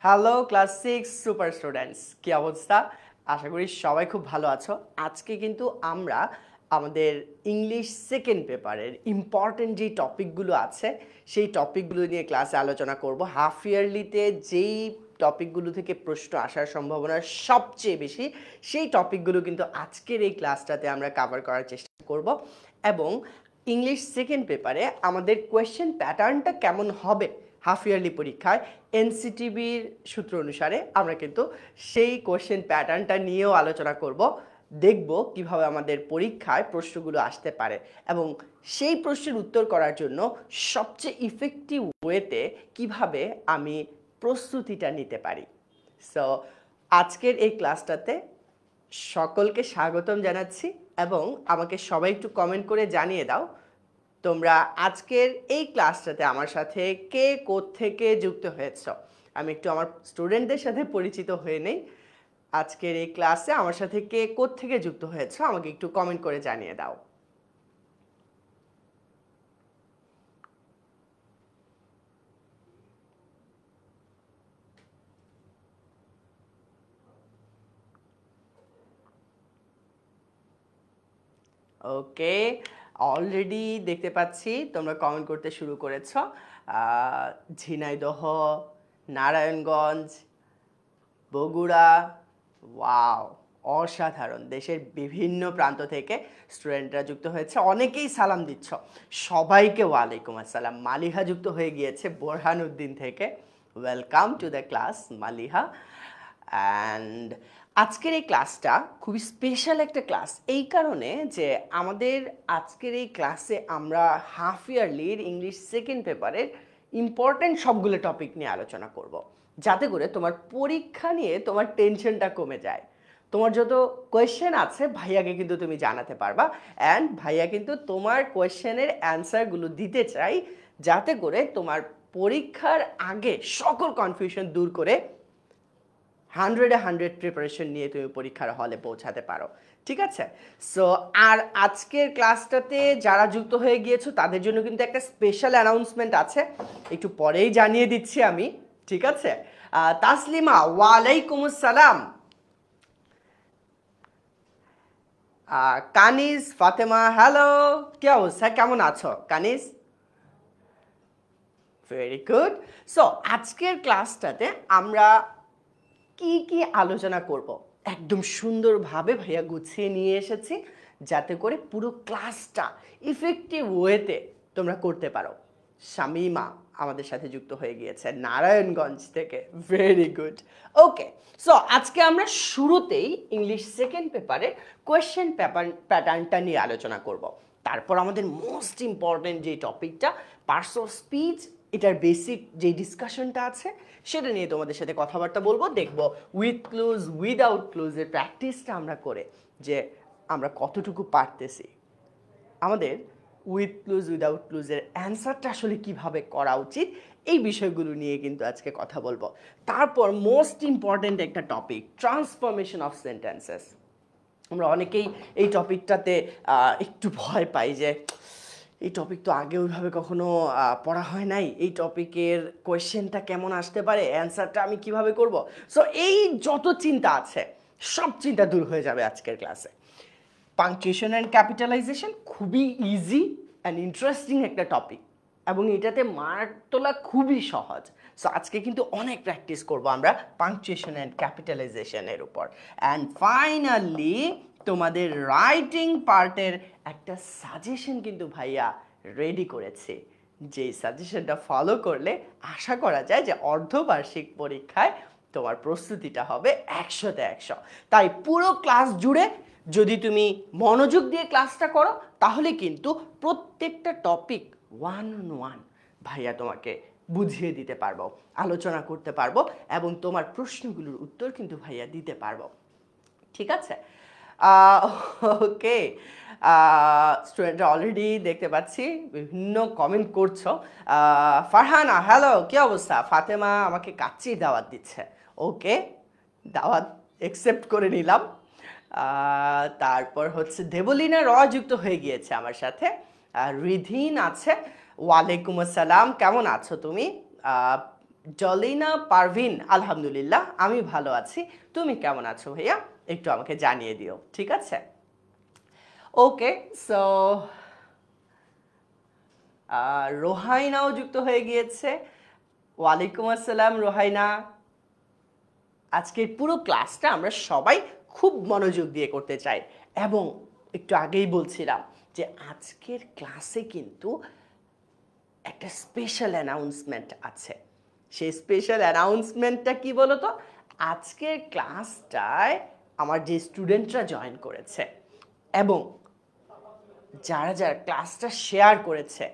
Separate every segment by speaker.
Speaker 1: Hello class 6 super students, কি অবস্থা? আশা করি সবাই খুব ভালো আছো। আজকে কিন্তু আমরা আমাদের ইংলিশ সেকেন্ড পেপারের ইম্পর্টেন্ট যে টপিকগুলো আছে সেই টপিকগুলো নিয়ে ক্লাসে আলোচনা করব। হাফ ইয়ারলিতে যেই টপিকগুলো থেকে প্রশ্ন আসার সম্ভাবনা সবচেয়ে বেশি সেই টপিকগুলো কিন্তু আজকের এই ক্লাসটাতে আমরা কভার করার চেষ্টা করব। এবং ইংলিশ সেকেন্ড পেপারে আমাদের কোয়েশ্চেন প্যাটার্নটা কেমন হবে হাফ ইয়ারলি পরীক্ষায় এনসিটিভির সূত্র অনুসারে আমরা কিন্তু সেই কোশ্চেন প্যাটার্নটা নিয়েও আলোচনা করব। দেখব কিভাবে আমাদের পরীক্ষায় প্রশ্নগুলো আসতে পারে এবং সেই প্রশ্নের উত্তর করার জন্য সবচেয়ে ইফেক্টিভ ওয়েতে কিভাবে আমি প্রস্তুতিটা নিতে পারি। সো আজকের এই ক্লাসটাতে সকলকে স্বাগতম জানাচ্ছি এবং আমাকে সবাই একটু কমেন্ট করে জানিয়ে দাও তোমরা আজকের এই ক্লাসটাতে আমার সাথে কে কোত্থেকে যুক্ত হয়েছ। আমি একটু আমার স্টুডেন্টদের সাথে পরিচিত হয়ে নেই। আজকের এই ক্লাসে আমার সাথে কে কোত্থেকে যুক্ত হয়েছ আমাকে একটু কমেন্ট করে জানিয়ে দাও। ওকে, অলরেডি দেখতে পাচ্ছি তোমরা কমেন্ট করতে শুরু করেছ। ঝিনাইদহ, নারায়ণগঞ্জ, বগুড়া, ওয়াও অসাধারণ। দেশের বিভিন্ন প্রান্ত থেকে স্টুডেন্টরা যুক্ত হয়েছে, অনেকেই সালাম দিচ্ছ, সবাইকে ওয়ালাইকুম আসসালাম। মালিহা যুক্ত হয়ে গিয়েছে বোরহানউদ্দিন থেকে। Welcome to the class Maliha. And আজকের এই ক্লাসটা খুবই স্পেশাল একটা ক্লাস এই কারণে যে আমাদের আজকের এই ক্লাসে আমরা হাফ ইয়ারলির ইংলিশ সেকেন্ড পেপারের ইম্পর্টেন্ট সবগুলো টপিক নিয়ে আলোচনা করব, যাতে করে তোমার পরীক্ষা নিয়ে তোমার টেনশনটা কমে যায়। তোমার যত কোয়েশ্চেন আছে ভাইয়াকে কিন্তু তুমি জানাতে পারবা, অ্যান্ড ভাইয়া কিন্তু তোমার কোয়েশ্চেনের অ্যান্সারগুলো দিতে চাই, যাতে করে তোমার পরীক্ষার আগে সকল কনফিউশন দূর করে 100 প্রিপারেশন নিয়ে তুমি পরীক্ষার হলে পৌঁছাতে পারো। ঠিক আছে? সো আর আজকের ক্লাসটাতে যারা যুক্ত হয়ে গিয়েছো তাদের জন্য কিন্তু একটা স্পেশাল অ্যানাউন্সমেন্ট আছে, একটু পরেই জানিয়ে দিচ্ছি আমি। ঠিক আছে? তাসলিমা ওয়ালাইকুম আসসালাম। কানিজ, ফাতেমা হ্যালো, কি অবস্থা, কেমন আছো কানিজ? Very good. সো আজকের ক্লাসটাতে আমরা কি কি আলোচনা করব একদম সুন্দরভাবে ভাইয়া গুছিয়ে নিয়ে এসেছি, যাতে করে পুরো ক্লাসটা ইফেক্টিভ ওয়েতে তোমরা করতে পারো। শামিমা আমাদের সাথে যুক্ত হয়ে গিয়েছে নারায়ণগঞ্জ থেকে। Very good. ওকে, সো আজকে আমরা শুরুতেই ইংলিশ সেকেন্ড পেপারে কোয়েশ্চেন প্যাটার্নটা নিয়ে আলোচনা করব। তারপর আমাদের মোস্ট ইম্পর্টেন্ট যে টপিকটা পার্টস অফ স্পিচ, এটার বেসিক যে ডিসকাশনটা আছে সেটা নিয়ে তোমাদের সাথে কথাবার্তা বলবো। দেখবো উইথ ক্লুজ উইদাউট ক্লুজের প্র্যাকটিসটা আমরা করে যে আমরা কতটুকু পারতেছি। আমাদের উইথ ক্লুজ উইদাউট ক্লুজের অ্যান্সারটা আসলে কিভাবে করা উচিত এই বিষয়গুলো নিয়ে কিন্তু আজকে কথা বলবো। তারপর মোস্ট ইম্পর্টেন্ট একটা টপিক, ট্রান্সফরমেশন অফ সেন্টেন্সেস। আমরা অনেকেই এই টপিকটাতে একটু ভয় পাই যে এই টপিক তো আগে ওইভাবে কখনো পড়া হয় নাই, এই টপিকের কোয়েশ্চেনটা কেমন আসতে পারে, অ্যান্সারটা আমি কিভাবে করব। সো এই যত চিন্তা আছে সব চিন্তা দূর হয়ে যাবে আজকের ক্লাসে। পাংচুয়েশন অ্যান্ড ক্যাপিটালাইজেশন খুবই ইজি অ্যান্ড ইন্টারেস্টিং একটা টপিক এবং এটাতে মার্ক তোলা খুবই সহজ। সো আজকে কিন্তু অনেক প্র্যাকটিস করব আমরা পাংচুয়েশন অ্যান্ড ক্যাপিটালাইজেশনের উপর। অ্যান্ড ফাইনালি তোমাদের রাইটিং পার্টের একটা সাজেশন কিন্তু ভাইয়া রেডি করেছি, যেই সাজেশনটা ফলো করলে আশা করা যায় যে অর্ধবার্ষিক পরীক্ষায় তোমার প্রস্তুতিটা হবে 100তে 100। তাই পুরো ক্লাস জুড়ে যদি তুমি মনোযোগ দিয়ে ক্লাসটা করো তাহলে কিন্তু প্রত্যেকটা টপিক 1 on 1 ভাইয়া তোমাকে বুঝিয়ে দিতে পারবো, আলোচনা করতে পারবো এবং তোমার প্রশ্নগুলোর উত্তর কিন্তু ভাইয়া দিতে পারবো। ঠিক আছে? ওকে, স্টুডেন্টরা অলরেডি দেখতে পাচ্ছি বিভিন্ন কমেন্ট করছো। ফারহানা হ্যালো, কি অবস্থা? ফাতেমা আমাকে কাচ্চির দাওয়াত দিচ্ছে। ওকে, দাওয়াত অ্যাকসেপ্ট করে নিলাম। তারপর হচ্ছে দেবলীনা যুক্ত হয়ে গিয়েছে আমার সাথে। রিধিন আছে, ওয়ালাইকুম আসসালাম, কেমন আছো তুমি? জলিনা পারভিন, আলহামদুলিল্লাহ আমি ভালো আছি, তুমি কেমন আছো ভাইয়া? একটু আমাকে জানিয়ে দিও, ঠিক আছে? ওকে, সো রোহাইনাও যুক্ত হয়ে গিয়েছে। ওয়ালাইকুম আসসালাম রোহাইনা। আজকের পুরো ক্লাসটা আমরা সবাই খুব মনোযোগ দিয়ে করতে চাই, এবং একটু আগেই বলছিলাম যে আজকের ক্লাসে কিন্তু একটা স্পেশাল অ্যানাউন্সমেন্ট আছে। সেই স্পেশাল অ্যানাউন্সমেন্টটা কি বলো তো? আজকের ক্লাসটায় আমার যে স্টুডেন্টরা জয়েন করেছে এবং যারা যারা ক্লাসটা শেয়ার করেছে,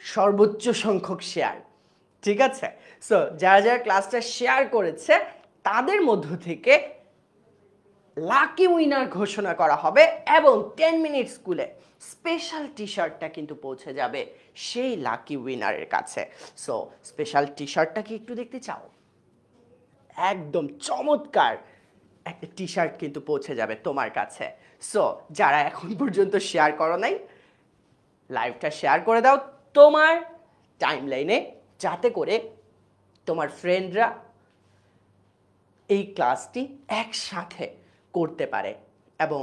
Speaker 1: সর্বোচ্চ সংখ্যক শেয়ার, ঠিক আছে? সো যারা যারা ক্লাসটা শেয়ার করেছে তাদের মধ্য থেকে লাকি উইনার ঘোষণা করা হবে, এবং 10 মিনিট স্কুলে স্পেশাল টি শার্টটা কিন্তু পৌঁছে যাবে সেই লাকি উইনারের কাছে। সো স্পেশাল টি শার্টটা কি একটু দেখতে চাও? একদম চমৎকার একটা টি শার্ট কিন্তু পৌঁছে যাবে তোমার কাছে। সো যারা এখন পর্যন্ত শেয়ার করো নাই, লাইভটা শেয়ার করে দাও তোমার টাইমলাইনে, যাতে করে তোমার ফ্রেন্ডরা এই ক্লাসটি একসাথে করতে পারে, এবং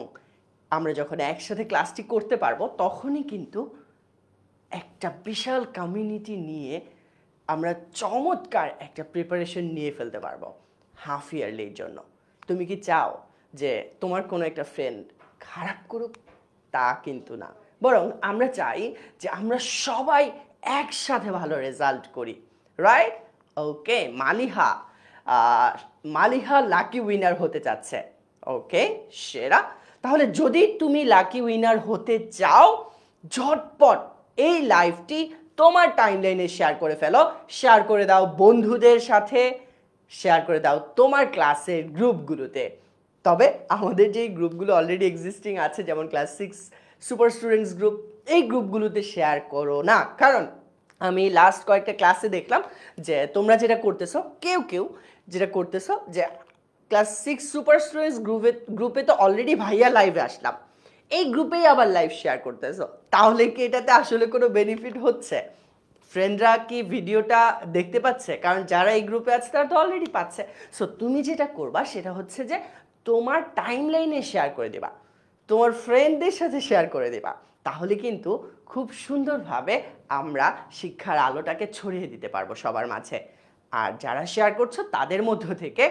Speaker 1: আমরা যখন একসাথে ক্লাসটি করতে পারবো তখনই কিন্তু একটা বিশাল কমিউনিটি নিয়ে আমরা চমৎকার একটা প্রিপারেশন নিয়ে ফেলতে পারবো হাফ ইয়ারলির জন্য। তুমি কি চাও যে তোমার কোনো একটা ফ্রেন্ড খারাপ করুক? তা কিন্তু না, বরং আমরা চাই যে আমরা সবাই একসাথে ভালো রেজাল্ট করি, রাইট? ওকে, মালিহা লাকি উইনার হতে চাচ্ছে। ওকে, সেরা। তাহলে যদি তুমি লাকি উইনার হতে চাও, ঝটপট এই লাইভটি তোমার টাইমলাইনে শেয়ার করে ফেলো, শেয়ার করে দাও বন্ধুদের সাথে, শেয়ার করে দাও তোমার ক্লাসের গ্রুপগুলোতে। তবে আমাদের যে গ্রুপগুলো অলরেডি এক্সিস্টিং আছে, যেমন ক্লাস 6 সুপার স্টুডেন্টস গ্রুপ, এই গ্রুপগুলোতে শেয়ার করো না, কারণ আমি লাস্ট কয়েকটা ক্লাসে দেখলাম যে তোমরা যেটা করতেছো, কেউ কেউ যেটা করতেছো যে ক্লাস 6 সুপার স্টুডেন্টস গ্রুপে তো অলরেডি ভাইয়া লাইভে আসলাম, এই গ্রুপেই আবার লাইভ শেয়ার করতেছো। তাহলে কি এটাতে আসলে কোনো বেনিফিট হচ্ছে? ফ্রেন্ডরা কি ভিডিওটা দেখতে পাচ্ছে? কারণ যারা এই গ্রুপে আছে তারা তো অলরেডি পাচ্ছে। সো তুমি যেটা করবা সেটা হচ্ছে যে তোমার টাইমলাইনে শেয়ার করে দেবা, তোমার ফ্রেন্ডদের সাথে শেয়ার করে দেবা। তাহলে কিন্তু খুব সুন্দরভাবে আমরা শিক্ষার আলোটাকে ছড়িয়ে দিতে পারবো সবার মাঝে। আর যারা শেয়ার করছো তাদের মধ্য থেকে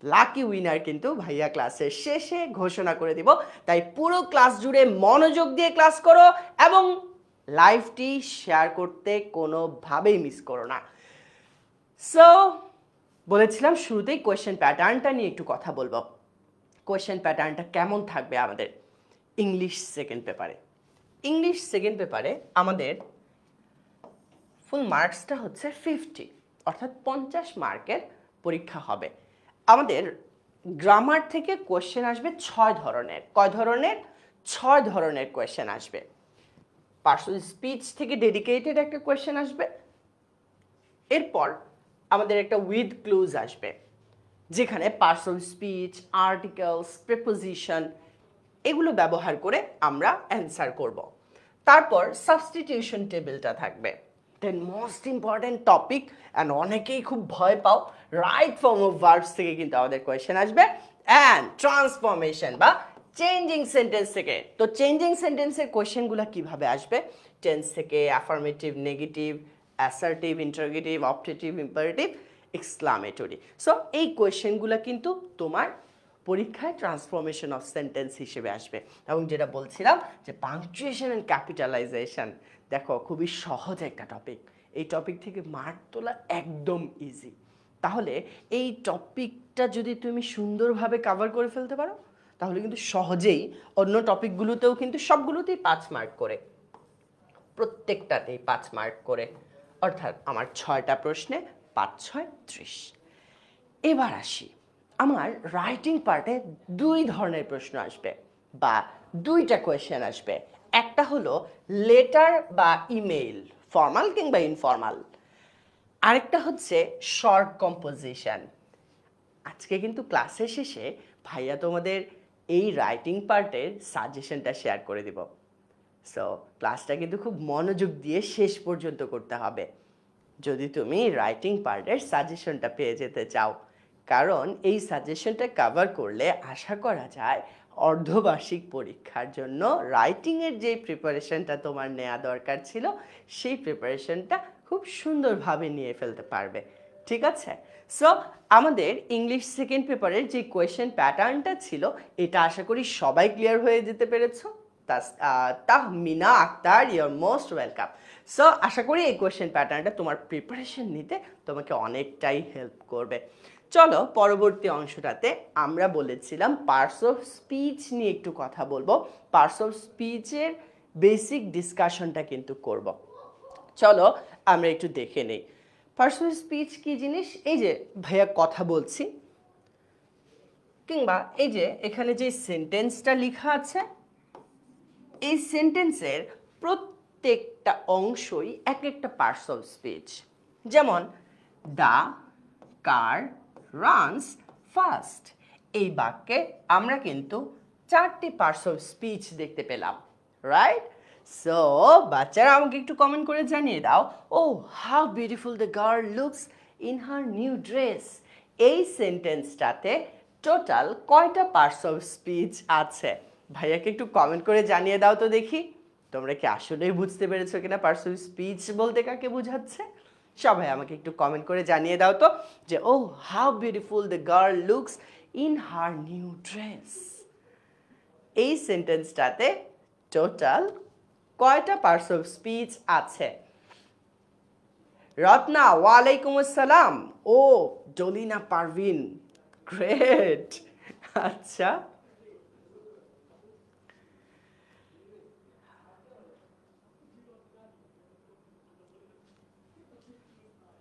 Speaker 1: লাকি উইনার কিন্তু ভাইয়া ক্লাসের শেষে ঘোষণা করে দিব। তাই পুরো ক্লাস জুড়ে মনোযোগ দিয়ে ক্লাস করো এবং লাইভটি শেয়ার করতে কোনোভাবেই মিস করো না। সো বলেছিলাম শুরুতেই কোয়েশ্চেন প্যাটার্নটা নিয়ে একটু কথা বলবো। কোয়েশ্চেন প্যাটার্নটা কেমন থাকবে আমাদের ইংলিশ সেকেন্ড পেপারে? ইংলিশ সেকেন্ড পেপারে আমাদের ফুল মার্কসটা হচ্ছে 50, অর্থাৎ 50 মার্কের পরীক্ষা হবে। আমাদের গ্রামার থেকে কোয়েশ্চেন আসবে 6 ধরনের। কয় ধরনের? 6 ধরনের কোয়েশ্চেন আসবে। পার্সোনাল স্পিচ থেকে ডেডিকেটেড একটা কোয়েশ্চেন আসবে। এরপর আমাদের একটা উইথ ক্লুজ আসবে, যেখানে পার্সোনাল স্পিচ, আর্টিকেলস, প্রিপোজিশন এগুলো ব্যবহার করে আমরা অ্যান্সার করব। তারপর সাবস্টিটিউশন টেবিলটা থাকবে। দেন মোস্ট ইম্পর্টেন্ট টপিক, অ্যান্ড অনেকেই খুব ভয় পাও, রাইট ফর্ম অফ ভার্বস থেকে কিন্তু আমাদের কোয়েশ্চেন আসবে, অ্যান্ড ট্রান্সফরমেশন বা চেঞ্জিং সেন্টেন্স থেকে। তো চেঞ্জিং সেন্টেন্সের কোয়েশ্চেনগুলো কিভাবে আসবে? টেন্স থেকে, affirmative, negative, assertive, interrogative, optative, imperative, exclamatory. So এই কোয়েশ্চেনগুলো কিন্তু তোমার পরীক্ষায় ট্রান্সফরমেশন অফ সেন্টেন্স হিসেবে আসবে। এবং যেটা বলছিলাম যে পাংচুয়েশন অ্যান্ড ক্যাপিটালাইজেশন, দেখো খুবই সহজ একটা টপিক, এই টপিক থেকে মার্ক তোলা একদম ইজি। তাহলে এই টপিকটা যদি তুমি সুন্দরভাবে কভার করে ফেলতে পারো, তাহলে কিন্তু সহজেই অন্য টপিকগুলোতেও কিন্তু সবগুলোতেই 5 মার্ক করে, প্রত্যেকটাতেই 5 মার্ক করে, অর্থাৎ আমার 6টা প্রশ্নে 5 6 30। এবার আসি, আমার রাইটিং পার্টে 2 ধরনের প্রশ্ন আসবে বা 2টা কোয়েশ্চেন আসবে। একটা হলো লেটার বা ইমেইল, ফর্মাল কিংবা ইনফর্মাল। আরেকটা হচ্ছে শর্ট কম্পোজিশন। আজকে কিন্তু ক্লাসের শেষে ভাইয়া তোমাদের এই রাইটিং পার্টের সাজেশনটা শেয়ার করে দিব। সো ক্লাসটা কিন্তু খুব মনোযোগ দিয়ে শেষ পর্যন্ত করতে হবে। যদি তুমি রাইটিং পার্টের সাজেশনটা পেয়ে যেতে চাও, কারণ এই সাজেশনটা কভার করলে আশা করা যায় অর্ধবার্ষিক পরীক্ষার জন্য রাইটিংয়ের যে প্রিপারেশনটা তোমার নেওয়া দরকার ছিল সেই প্রিপারেশনটা খুব সুন্দরভাবে নিয়ে ফেলতে পারবে। ঠিক আছে? সো আমাদের ইংলিশ সেকেন্ড পেপারের যে কোয়েশ্চেন প্যাটার্নটা ছিল এটা আশা করি সবাই ক্লিয়ার হয়ে যেতে পেরেছো। Tahmina Akter, your most welcome. So আশা করি এই কোয়েশ্চেন প্যাটার্নটা তোমার প্রিপারেশন নিতে তোমাকে অনেকটাই হেল্প করবে। চলো পরবর্তী অংশটাতে আমরা বলেছিলাম পার্টস অফ স্পিচ নিয়ে একটু কথা বলবো। পার্টস অফ স্পিচের বেসিক ডিসকাশনটা কিন্তু করব। চলো আমরা একটু দেখে নেই পার্টস অফ স্পিচ কি জিনিস। এই যে ভাইয়া কথা বলছি, কিংবা এই যে এখানে যে সেন্টেন্সটা লেখা আছে, এই সেন্টেন্সের প্রত্যেকটা অংশই এক একটা পার্টস অফ স্পিচ। যেমন দ্য কার রানস ফাস্ট, এই বাক্যে আমরা কিন্তু 4টি পার্টস অফ স্পিচ দেখতে পেলাম, রাইট? সো বাচ্চারা আমাকে একটু কমেন্ট করে জানিয়ে দাও, oh how beautiful the girl looks in her new dress. এই সেন্টেন্সটাতে টোটাল কয়টা পার্টস অফ স্পিচ আছে? ভাইয়াকে একটু কমেন্ট করে জানিয়ে দাও তো দেখি, তোমরা কি আসলেই বুঝতে পেরেছো কিনা পার্টস অফ স্পিচ বলতে কাকে বোঝাচ্ছে। সবাই আমাকে একটু কমেন্ট করে জানিয়ে দাও তো যে oh how beautiful the girl looks in her new dress. এই সেন্টেন্সটাতে টোটাল কয়টা পার্টস অফ স্পিচ আছে? রত্না, ওয়ালাইকুম আসসালাম। ও জলিনা পারভিন, গ্রেট। আচ্ছা,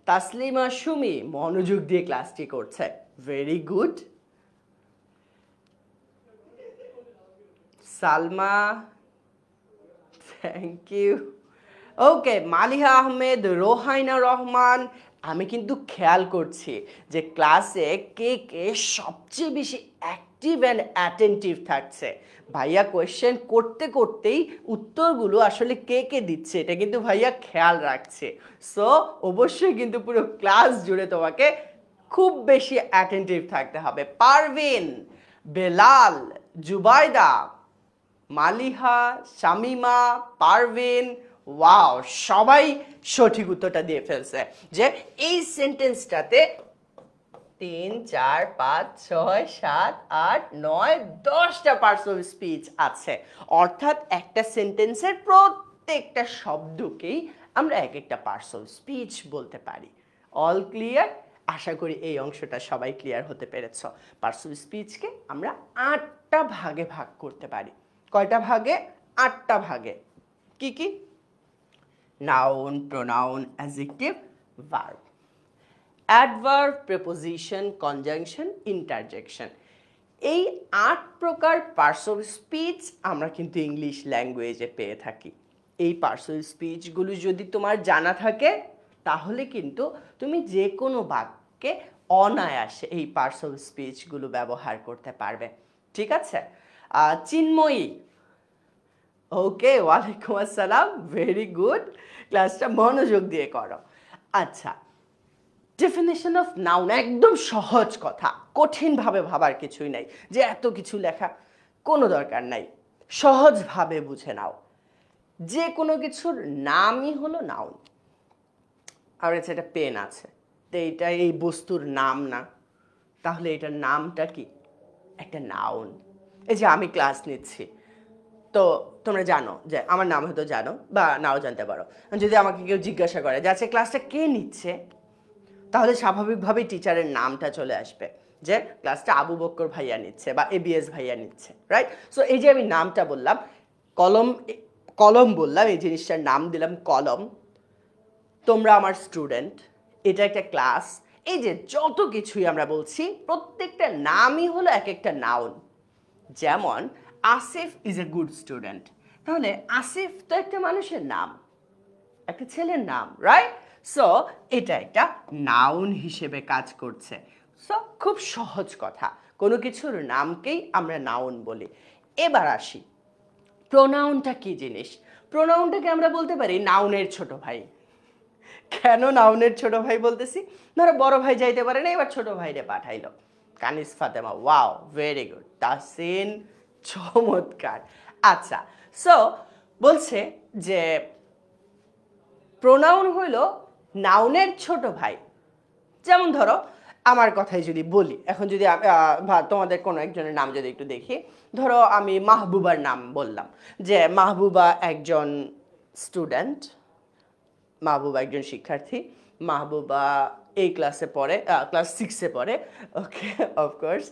Speaker 1: তাসলিমা সুমি মনোযোগ দিয়ে ক্লাসটি করছে, very good. Salma, thank you. Okay, Maliha Ahmed, Rohaina Rahman, আমি কিন্তু খেয়াল করছি যে ক্লাসে কে কে সবচেয়ে বেশি অ্যাক্টিভ অ্যান্ড অ্যাটেন্টিভ থাকছে। ভাইয়া কোয়েশ্চেন করতে করতেই উত্তরগুলো আসলে কে কে দিচ্ছে এটা কিন্তু ভাইয়া খেয়াল রাখছে। সো অবশ্যই কিন্তু পুরো ক্লাস জুড়ে তোমাকে খুব বেশি অ্যাটেন্টিভ থাকতে হবে। পারভিন, বেলাল, জুবাইদা, মালিহা, শামিমা, পারভিন, ওয়াও, সবাই সঠিক উত্তরটা দিয়ে ফেলছে যে এই সেন্টেন্সটাতে 3, 4, 5, 6, 7, 8, 9, 10টা পার্টস অফ স্পিচ আছে। অর্থাৎ একটা সেন্টেন্সের প্রত্যেকটা শব্দকেই আমরা এক একটা পার্টস অফ স্পিচ বলতে পারি। All clear? আশা করি এই অংশটা সবাই ক্লিয়ার হতে পেরেছ। পার্টস অফ স্পিচকে আমরা 8টা ভাগে ভাগ করতে পারি। কয়টা ভাগে? 8টা ভাগে। কি কি? Noun, pronoun, adjective, verb. Adverb, preposition, conjunction, interjection. এই 8 প্রকার পার্টস অফ স্পিচ আমরা কিন্তু ইংলিশ ল্যাঙ্গুয়েজে পেয়ে থাকি। এই পার্টস অফ স্পিচগুলো যদি তোমার জানা থাকে তাহলে কিন্তু তুমি যে কোনো বাক্যে অনায়াসে এই পার্টস অফ স্পিচগুলো ব্যবহার করতে পারবে। ঠিক আছে? চিন্ময়ী, ওকে, ওয়ালাইকুম আসসালাম, ভেরি গুড। ক্লাসটা মনোযোগ দিয়ে করো। আচ্ছা, ডেফিনেশন অফ নাউন, একদম সহজ কথা, কঠিনভাবে ভাবার কিছুই নাই যে এত কিছু লেখা, কোনো দরকার নাই। সহজভাবে বুঝে নাও, যে কোনো কিছুর নামই হলো নাউন। আর এটা পেন আছে, তো এইটা এই বস্তুর নাম না, তাহলে এটার নামটা কি? একটা নাউন। এই যে আমি ক্লাস নিচ্ছি, তো তোমরা জানো যে আমার নাম হয়তো জানো বা নাও জানতে পারো। যদি আমাকে কেউ জিজ্ঞাসা করে যে আচ্ছা ক্লাসটা কে নিচ্ছে, তাহলে স্বাভাবিকভাবেই টিচারের নামটা চলে আসবে যে ক্লাসটা আবু বক্কর ভাইয়া নিচ্ছে বা এবিএস ভাইয়া নিচ্ছে, রাইট? সো এই যে আমি নামটা বললাম, কলম কলম বললাম, এই জিনিসটার নাম দিলাম কলম। তোমরা আমার স্টুডেন্ট, এটা একটা ক্লাস। এই যে যত কিছুই আমরা বলছি প্রত্যেকটা নামই হলো এক একটা নাউন। যেমন Asif is a good student, তাহলে আসিফ তো একটা মানুষের নাম, একটা ছেলের নাম, রাইট? সো এটা একটা নাউন হিসেবে কাজ করছে। সো খুব সহজ কথা, কোনো কিছুর নামকেই আমরা নাউন বলি। এবার আসি, প্রোনাউনটা কি জিনিস? প্রোনাউনটাকে আমরা বলতে পারি নাউনের ছোট ভাই, কেন নাউনের ছোট ভাই বলতেছি? ধরো বড় ভাই যাইতে পারে না, এবার ছোট ভাইরে পাঠাইলো Kanis Fatema. Wow, very good Tasin, চমৎকার। আচ্ছা, সো বলছে যে প্রোনাউন হইল নাউনের ছোট ভাই। যেমন ধরো আমার কথাই যদি বলি, এখন যদি তোমাদের কোনো একজনের নাম যদি একটু দেখি, ধরো আমি মাহবুবার নাম বললাম, যে মাহবুবা একজন স্টুডেন্ট, মাহবুবা একজন শিক্ষার্থী, মাহবুবা এই ক্লাসে পড়ে, ক্লাস 6-এ পড়ে। ওকে, অফকোর্স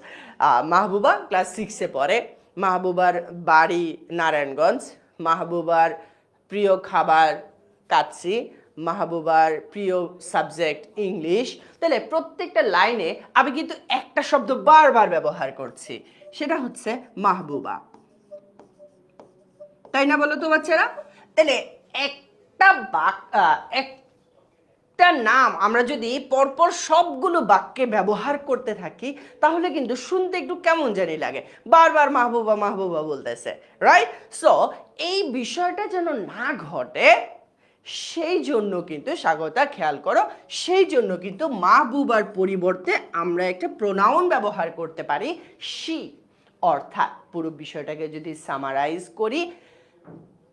Speaker 1: মাহবুবা ক্লাস 6-এ পড়ে। মাহবুবার বাড়ি নারায়ণগঞ্জ। মাহবুবার প্রিয় খাবার কাচ্চি। মাহবুবার প্রিয় সাবজেক্ট ইংলিশ। তাহলে প্রত্যেকটা লাইনে আমি কিন্তু একটা শব্দ বারবার ব্যবহার করছি, সেটা হচ্ছে মাহবুবা। তাই না বলো তো বাচ্চারা? তাহলে একটা নাম আমরা যদি পরপর সবগুলো বাক্যে ব্যবহার করতে থাকি, তাহলে কিন্তু শুনতে একটু কেমন জানি লাগে, বারবার মাহবুবা মাহবুবা বলতেছে, রাইট? সো এই বিষয়টা যেন না ঘটে, সেই জন্য কিন্তু স্বাগতা খেয়াল করো, সেই জন্য কিন্তু মাহবুবার পরিবর্তে আমরা একটা প্রোনাউন ব্যবহার করতে পারি শি। অর্থাৎ পুরো বিষয়টাকে যদি সামারাইজ করি,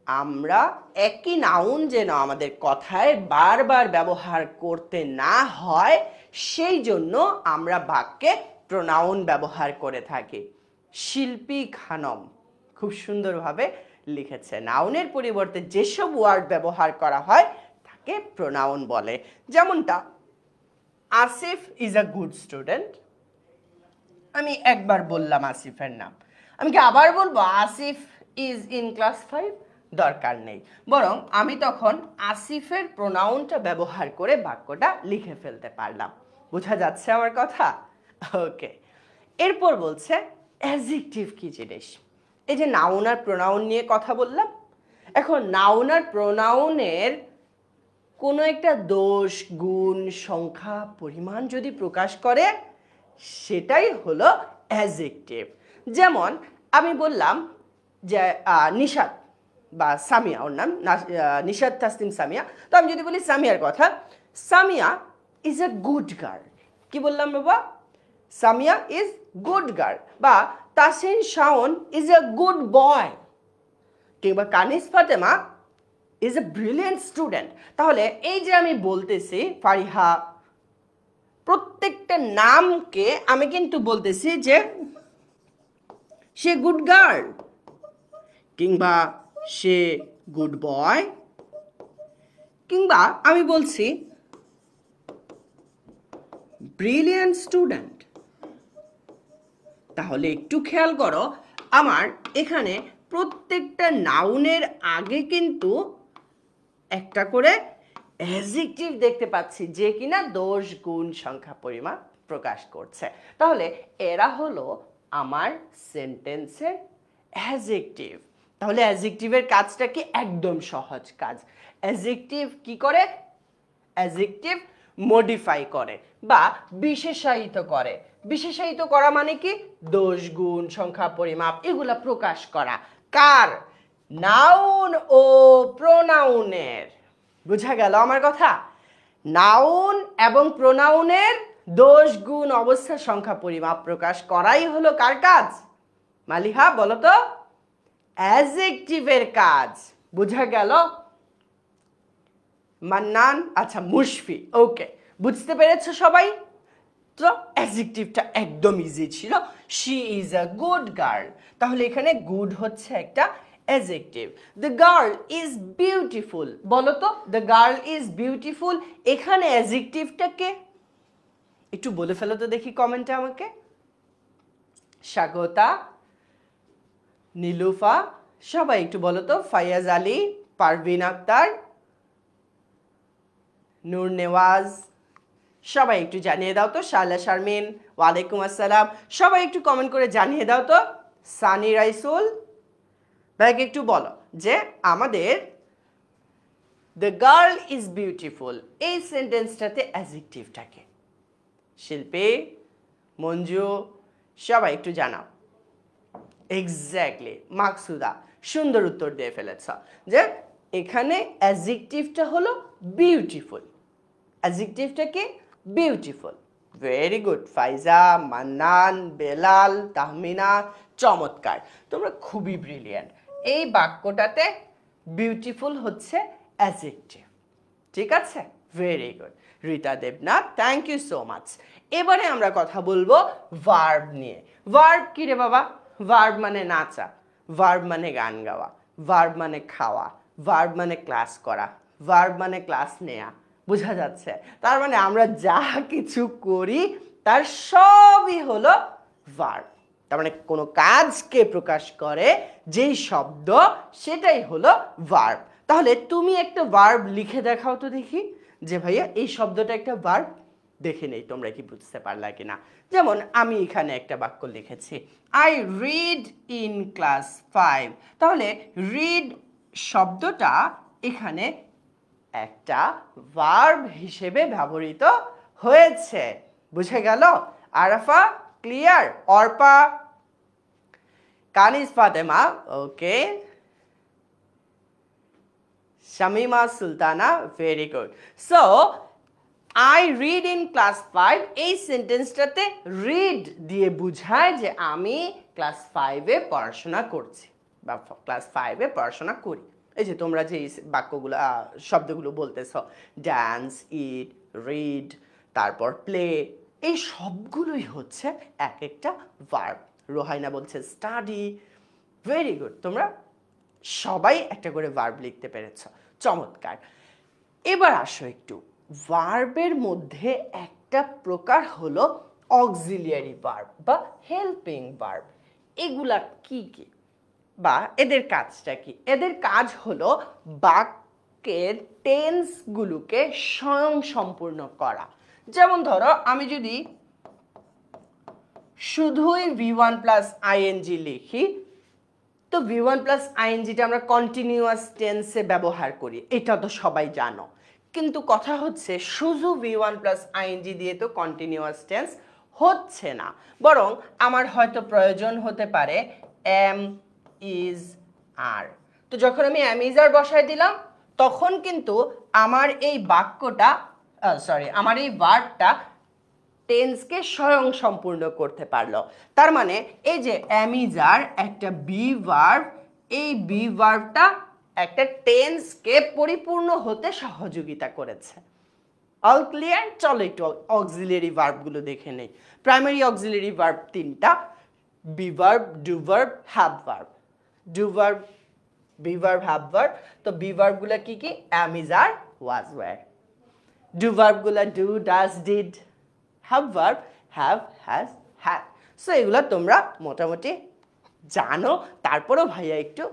Speaker 1: আমরা একই নাউন যেন আমাদের কথায় বারবার ব্যবহার করতে না হয়, সেই জন্য আমরা বাক্যে প্রোনাউন ব্যবহার করে থাকি। শিল্পী খানম খুব সুন্দরভাবে লিখেছে, নাউনের পরিবর্তে যেসব ওয়ার্ড ব্যবহার করা হয় তাকে প্রোনাউন বলে। যেমনটা Asif is a good student, আমি একবার বললাম আসিফের নাম, আমি কি আবার বলবো আসিফ ইজ ইন ক্লাস 5? দরকার নেই, বরং আমি তখন আসিফের প্রোনাউনটা ব্যবহার করে বাক্যটা লিখে ফেলতে পারলাম। বোঝা যাচ্ছে আমার কথা? ওকে, এরপর বলছে অ্যাডজেক্টিভ কি জিনিস। এই যে নাউন আর প্রোনাউন নিয়ে কথা বললাম, এখন নাউন আর প্রোনাউনের কোনো একটা দোষ, গুণ, সংখ্যা, পরিমাণ যদি প্রকাশ করে, সেটাই হলো অ্যাডজেক্টিভ। যেমন আমি বললাম যে নিশাত বা সামিয়া, ওর নাম নিশাত তাসনিম সামিয়া, তো আমি যদি বলি সামিয়ার কথা, Samia is a good girl. কি বললাম বাবা? Samia is good girl. বা Tasin Shaon is a good boy, কিংবা Kanis Fatema is a brilliant student. তাহলে এই যে আমি বলতেছি ফারিহা, প্রত্যেকটা নামকে আমি কিন্তু বলতেছি যে সে গুড গার্ল, কিংবা সে গুড বয়, কিংবা আমি বলছি ব্রিলিয়েন্ট স্টুডেন্ট। তাহলে একটু খেয়াল করো, আমার এখানে প্রত্যেকটা নাউনের আগে কিন্তু একটা করে অ্যাডজেক্টিভ দেখতে পাচ্ছি, যে কিনা দোষ, গুণ, সংখ্যা, পরিমাণ প্রকাশ করছে। তাহলে এরা হলো আমার সেন্টেন্সের অ্যাডজেক্টিভ। তাহলে অ্যাডজেক্টিভের কাজটা কি? একদম সহজ কাজ। অ্যাডজেক্টিভ কি করে? অ্যাডজেক্টিভ মডিফাই করে বা বিশেষায়িত করে। বিশেষায়িত করা মানে কি? দোষ, গুণ, সংখ্যা, পরিমাপ এগুলা প্রকাশ করা। কার? নাউন ও প্রোনাউনের। বুঝা গেল আমার কথা? নাউন এবং প্রোনাউনের দোষ, গুণ, অবস্থা, সংখ্যা, পরিমাপ প্রকাশ করাই হলো কার কাজ? মালিহা বলো তো? অ্যাডজেক্টিভের কাজ। বুঝা গেল? মান্নান, আচ্ছা মুশফি, ওকে, বুঝতে পেরেছো সবাই? তো অ্যাডজেক্টিভটা একদম ইজি ছিল, she is a good girl. তাহলে এখানে গুড হচ্ছে একটা adjective. The girl is beautiful, বলো তো দ্য গার্ল ইজ বিউটিফুল, এখানে অ্যাডজেক্টিভটা কে? একটু বলে ফেলো তো দেখি কমেন্টে আমাকে। স্বাগতা, নীলুফা, সবাই একটু বলো তো। ফাইয়াজ আলী, পারভিন আক্তার, নূর নেওয়াজ, সবাই একটু জানিয়ে দাও তো। শালা শারমিন, ওয়ালাইকুম আসসালাম, সবাই একটু কমেন্ট করে জানিয়ে দাও তো। সানি রাইসুল ভাইকে একটু বলো যে আমাদের দ্য গার্ল ইজ বিউটিফুল এই সেন্টেন্সটাতে অ্যাডজেক্টিভটাকে। শিল্পী, মঞ্জু, সবাই একটু জানাও। এক্স্যাক্টলি, মাকসুদা সুন্দর উত্তর দিয়ে ফেলেছ যে এখানে অ্যাডজেক্টিভটা হলো বিউটিফুল। অ্যাডজেক্টিভটা কি? বিউটিফুল। ভেরি গুড ফাইজা, মান্নান, বেলাল, তাহমিনা, চমৎকার, তোমরা খুবই ব্রিলিয়ান্ট। এই বাক্যটাতে বিউটিফুল হচ্ছে অ্যাডজেক্টিভ, ঠিক আছে? Very good Rita Debnath, thank you so much. এবারে আমরা কথা বলবো ভার্ব নিয়ে। ভার্ব কি রে বাবা? ভার্ব মানে নাচা, ভার্ব মানে গান গাওয়া, ভার্ব মানে খাওয়া, ভার্ব মানে ক্লাস করা, ভার্ব মানে ক্লাস নেয়া। বোঝা যাচ্ছে? তার মানে আমরা যা কিছু করি তার সবই হলো ভার্ব। তার মানে কোনো কাজকে প্রকাশ করে যেই শব্দ সেটাই হলো ভার্ব। তাহলে তুমি একটা ভার্ব লিখে দেখাও তো দেখি, যে ভাইয়া এই শব্দটা একটা ভার্ব। দেখে নেই তোমরা কি বুঝতে পারলা কিনা। যেমন আমি এখানে একটা বাক্য লিখেছি, আই রিড ইন ক্লাস 5। তাহলে রিড শব্দটা এখানে একটা ভার্ব হিসেবে ব্যবহৃত হয়েছে। বুঝে গেল? Arafah clear? Arpa, Kaniz Fatema okay, Shamima Sultana very good. So I read in class 5, এই সেন্টেন্সটাতে রিড দিয়ে বোঝায় যে আমি ক্লাস 5-এ পড়াশোনা করছি বা ক্লাস 5-এ পড়াশোনা করি। এই যে তোমরা যে বাক্যগুলো শব্দগুলো বলতেছ, ড্যান্স, ইট, রিড, তারপর প্লে, এই সবগুলোই হচ্ছে এক একটা ভার্ব। রোহাইনা বলছে স্টাডি। ভেরি গুড, তোমরা সবাই একটা করে ভার্ব লিখতে পেরেছ, চমৎকার। এবার আসো একটু, ভার্বের মধ্যে একটা প্রকার হলো অক্সিলিয়ারি ভার্ব বা হেল্পিং ভার্ব। এগুলা কি কি বা এদের কাজটা কি? এদের কাজ হলো বাক্যের টেন্সগুলোকে স্বয়ংসম্পূর্ণ করা। যেমন ধরো আমি যদি শুধুই V1 প্লাস আইএনজি লিখি, তো V1 প্লাস আইএনজিটা আমরা কন্টিনিউয়াস টেন্সে ব্যবহার করি, এটা তো সবাই জানো। কিন্তু কথা হচ্ছে শুধু V1 প্লাস আইএনজি দিয়ে তো কন্টিনিউয়াস টেন্স হচ্ছে না, বরং আমার হয়তো প্রয়োজন হতে পারে এম ইজ আর। তো যখন আমি এম ইজ আর বসায় দিলাম, তখন কিন্তু আমার এই বাক্যটা আমার এই ভার্বটা টেন্সকে স্বয়ং সম্পূর্ণ করতে পারলো। তার মানে এই যে অ্যামিজার একটা বি ভার্ব, এই বি ভার্বটা একটা টেন্সকে পরিপূর্ণ হতে সহযোগিতা করেছে। All clear? চলো একটু অক্সিলিয়ারি ভার্বগুলো দেখে নেই। প্রাইমারি অক্সিলিয়ারি ভার্ব 3টা, be verb, do verb, have verb. Do verb, be verb, have verb. তো বি ভার্বগুলো কি কি? Am, is, are, was, were. Do ভার্বগুলো do, does, did. Have verb have, has, had. So এগুলো তোমরা মোটামুটি জানো, তারপরেও ভাইয়া একটু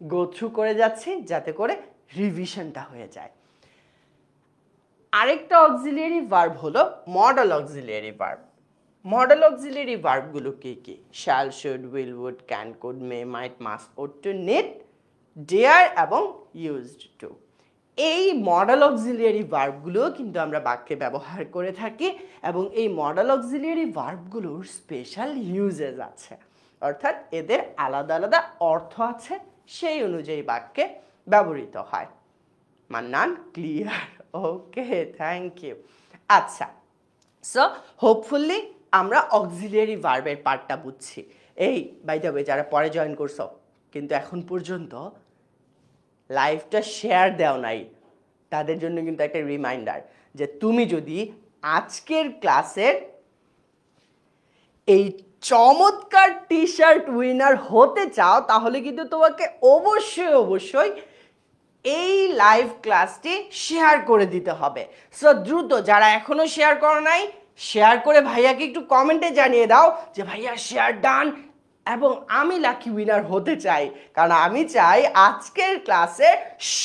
Speaker 1: গো থ্রু করে যাচ্ছি যাতে করে রিভিশনটা হয়ে যায়। আরেকটা অক্সিলিয়ারি ভার্ব হলো modal auxiliary verb. Modal auxiliary ভার্বগুলো কি কি? Shall, should, will, would, can, could, may, might, must, ought to, need, dare এবং ইউজড টু। এই মডেল অক্সিলিয়ারি ভার্বগুলো কিন্তু আমরা বাক্যে ব্যবহার করে থাকি এবং এই মডেল অক্সিলিয়ারি ভার্বগুলোর স্পেশাল ইউজেস আছে, অর্থাৎ এদের আলাদা আলাদা অর্থ আছে, সেই অনুযায়ী বাক্যে ব্যবহৃত হয়। Mannan clear? Okay, thank you. আচ্ছা, সো হোপফুলি আমরা অক্সিলিয়ারি ভার্বের পার্টটা বুঝছি। এই বাই দ্য ওয়ে, যারা পরে জয়েন করছো কিন্তু এখন পর্যন্ত লাইভটা শেয়ার দেও নাই, তাদের জন্য কিন্তু একটা রিমাইন্ডার যে তুমি যদি আজকের ক্লাসের এই চমৎকার টি শার্ট উইনার হতে চাও, তাহলে কিন্তু তোমাকে অবশ্যই অবশ্যই এই লাইভ ক্লাসটি শেয়ার করে দিতে হবে। সো দ্রুত, যারা এখনো শেয়ার করো নাই, শেয়ার করে ভাইয়াকে একটু কমেন্টে জানিয়ে দাও যে ভাইয়া শেয়ার ডান এবং আমি লাকি উইনার হতে চাই। কারণ আমি চাই আজকের ক্লাসে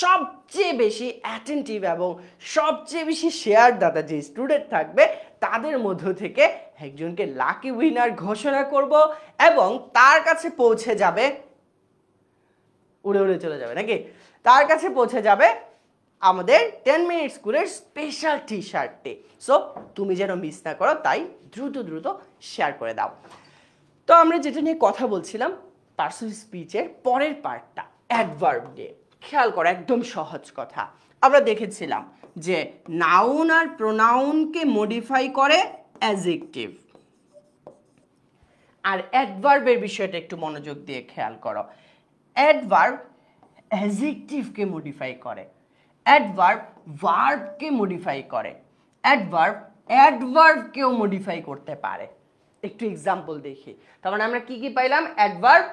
Speaker 1: সবচেয়ে বেশি অ্যাটেন্টিভ এবং সবচেয়ে বেশি শেয়ার দাতা যে স্টুডেন্ট থাকবে, তাদের মধ্য থেকে একজনকে লাকি উইনার ঘোষণা করব এবং তার কাছে পৌঁছে যাবে, উড়ে উড়ে চলে যাবে নাকি, তার কাছে পৌঁছে যাবে আমাদের 10 মিনিট স্কুলের স্পেশাল টি শার্টটি। সো তুমি যেন মিস না করো, তাই দ্রুত দ্রুত শেয়ার করে দাও। তো আমরা যেটা নিয়ে কথা বলছিলাম, পার্সোনাল স্পিচের পরের পার্টটা অ্যাডভার্ব নিয়ে। খেয়াল করো, একদম সহজ কথা। আমরা দেখেছিলাম যে নাউন আর প্রোনাউনকে মডিফাই করে অ্যাডজেক্টিভ, আর অ্যাডভার্বের বিষয়টা একটু মনোযোগ দিয়ে খেয়াল করো। অ্যাডভার্ব অ্যাডজেক্টিভকে মডিফাই করে, অ্যাডভার্ব ভার্বকে মডিফাই করে, অ্যাডভার্ব অ্যাডভার্বকেও মডিফাই করতে পারে। একটু এক্সাম্পল দেখি। তার মানে আমরা কি কি পাইলাম? অ্যাডভার্ব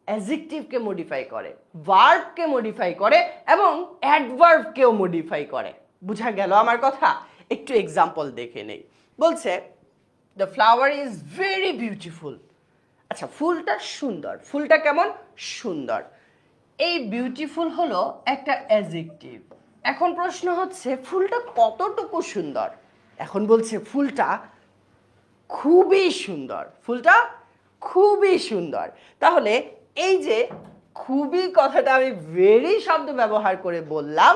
Speaker 1: অ্যাডজেক্টিভকে মডিফাই করে, ভার্বকে মডিফাই করে এবং অ্যাডভার্বকেও মডিফাই করে। বুঝা গেল আমার কথা? একটু এক্সাম্পল দেখে নেই। বলছে the flower is very beautiful. আচ্ছা, ফুলটা সুন্দর। ফুলটা কেমন? সুন্দর। এই বিউটিফুল হলো একটা অ্যাডজেক্টিভ। এখন প্রশ্ন হচ্ছে ফুলটা কতটুকু সুন্দর? এখন বলছে ফুলটা খুবই সুন্দর। ফুলটা খুবই সুন্দর। তাহলে এই যে খুবই কথাটা আমি ভেরি শব্দ ব্যবহার করে বললাম,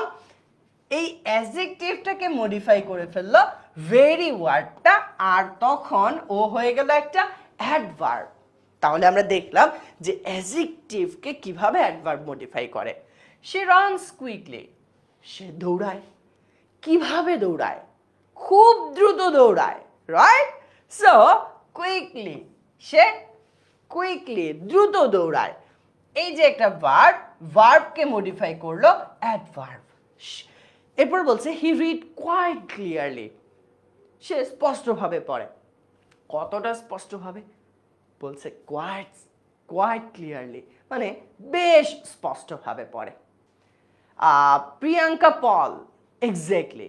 Speaker 1: এই অ্যাডজেক্টিভটাকে মডিফাই করে ফেললো ভেরি ওয়ার্ডটা, আর তখন ও হয়ে গেল একটা অ্যাডভার্ব। তাহলে আমরা দেখলাম যে অ্যাডজেক্টিভকে কিভাবে অ্যাডভার্ব মডিফাই করে। সে রানস কুইকলি, সে দৌড়ায়। কিভাবে দৌড়ায়? খুব দ্রুত দৌড়ায়, রাইট? সো কুইকলি, সে কুইকলি দ্রুত দৌড়ায়। এই যে একটা ভার্ব, ভার্বকে মডিফাই করলো অ্যাডভার্ব। এরপর বলছে হি রিড কোয়াইট ক্লিয়ারলি, সে স্পষ্টভাবে পড়ে। কতটা স্পষ্টভাবে? বলছে কোয়াইট কোয়াইট ক্লিয়ারলি, মানে বেশ স্পষ্টভাবে পড়ে। প্রিয়াঙ্কা পল, এক্স্যাক্টলি,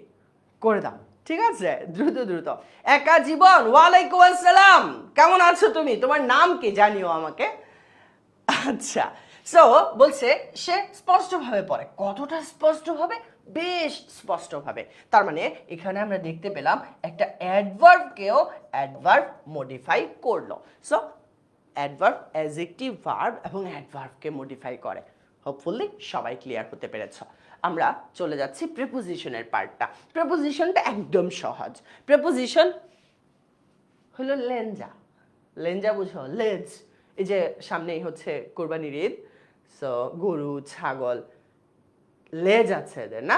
Speaker 1: করে দাও। ঠিক আছে, দ্রুত দ্রুত। একা জীবন, ওয়ালাইকুম আসসালাম, কেমন আছো তুমি? তোমার নাম কি জানিও আমাকে। আচ্ছা, সো বলছে সে স্পষ্টভাবে পড়ে। কতটা স্পষ্টভাবে? বেশ স্পষ্টভাবে। তার মানে এখানে আমরা দেখতে পেলাম একটা অ্যাডভার্বকেও অ্যাডভার্ব মডিফাই করলো। সো অ্যাডভার্ব অ্যাডজেক্টিভ, ভার্ব এবং অ্যাডভার্বকে মডিফাই করে। হোপফুলি সবাই ক্লিয়ার হতে পেরেছ। আমরা চলে যাচ্ছি প্রিপোজিশনের পার্টটা। প্রিপোজিশনটা একদম সহজ। প্রিপোজিশন হলো লেঞ্জা। লেঞ্জা বুঝো? লেজ। এই যে সামনেই হচ্ছে কোরবানির ঈদ, সো গরু ছাগল লেজ আছে এদের, না?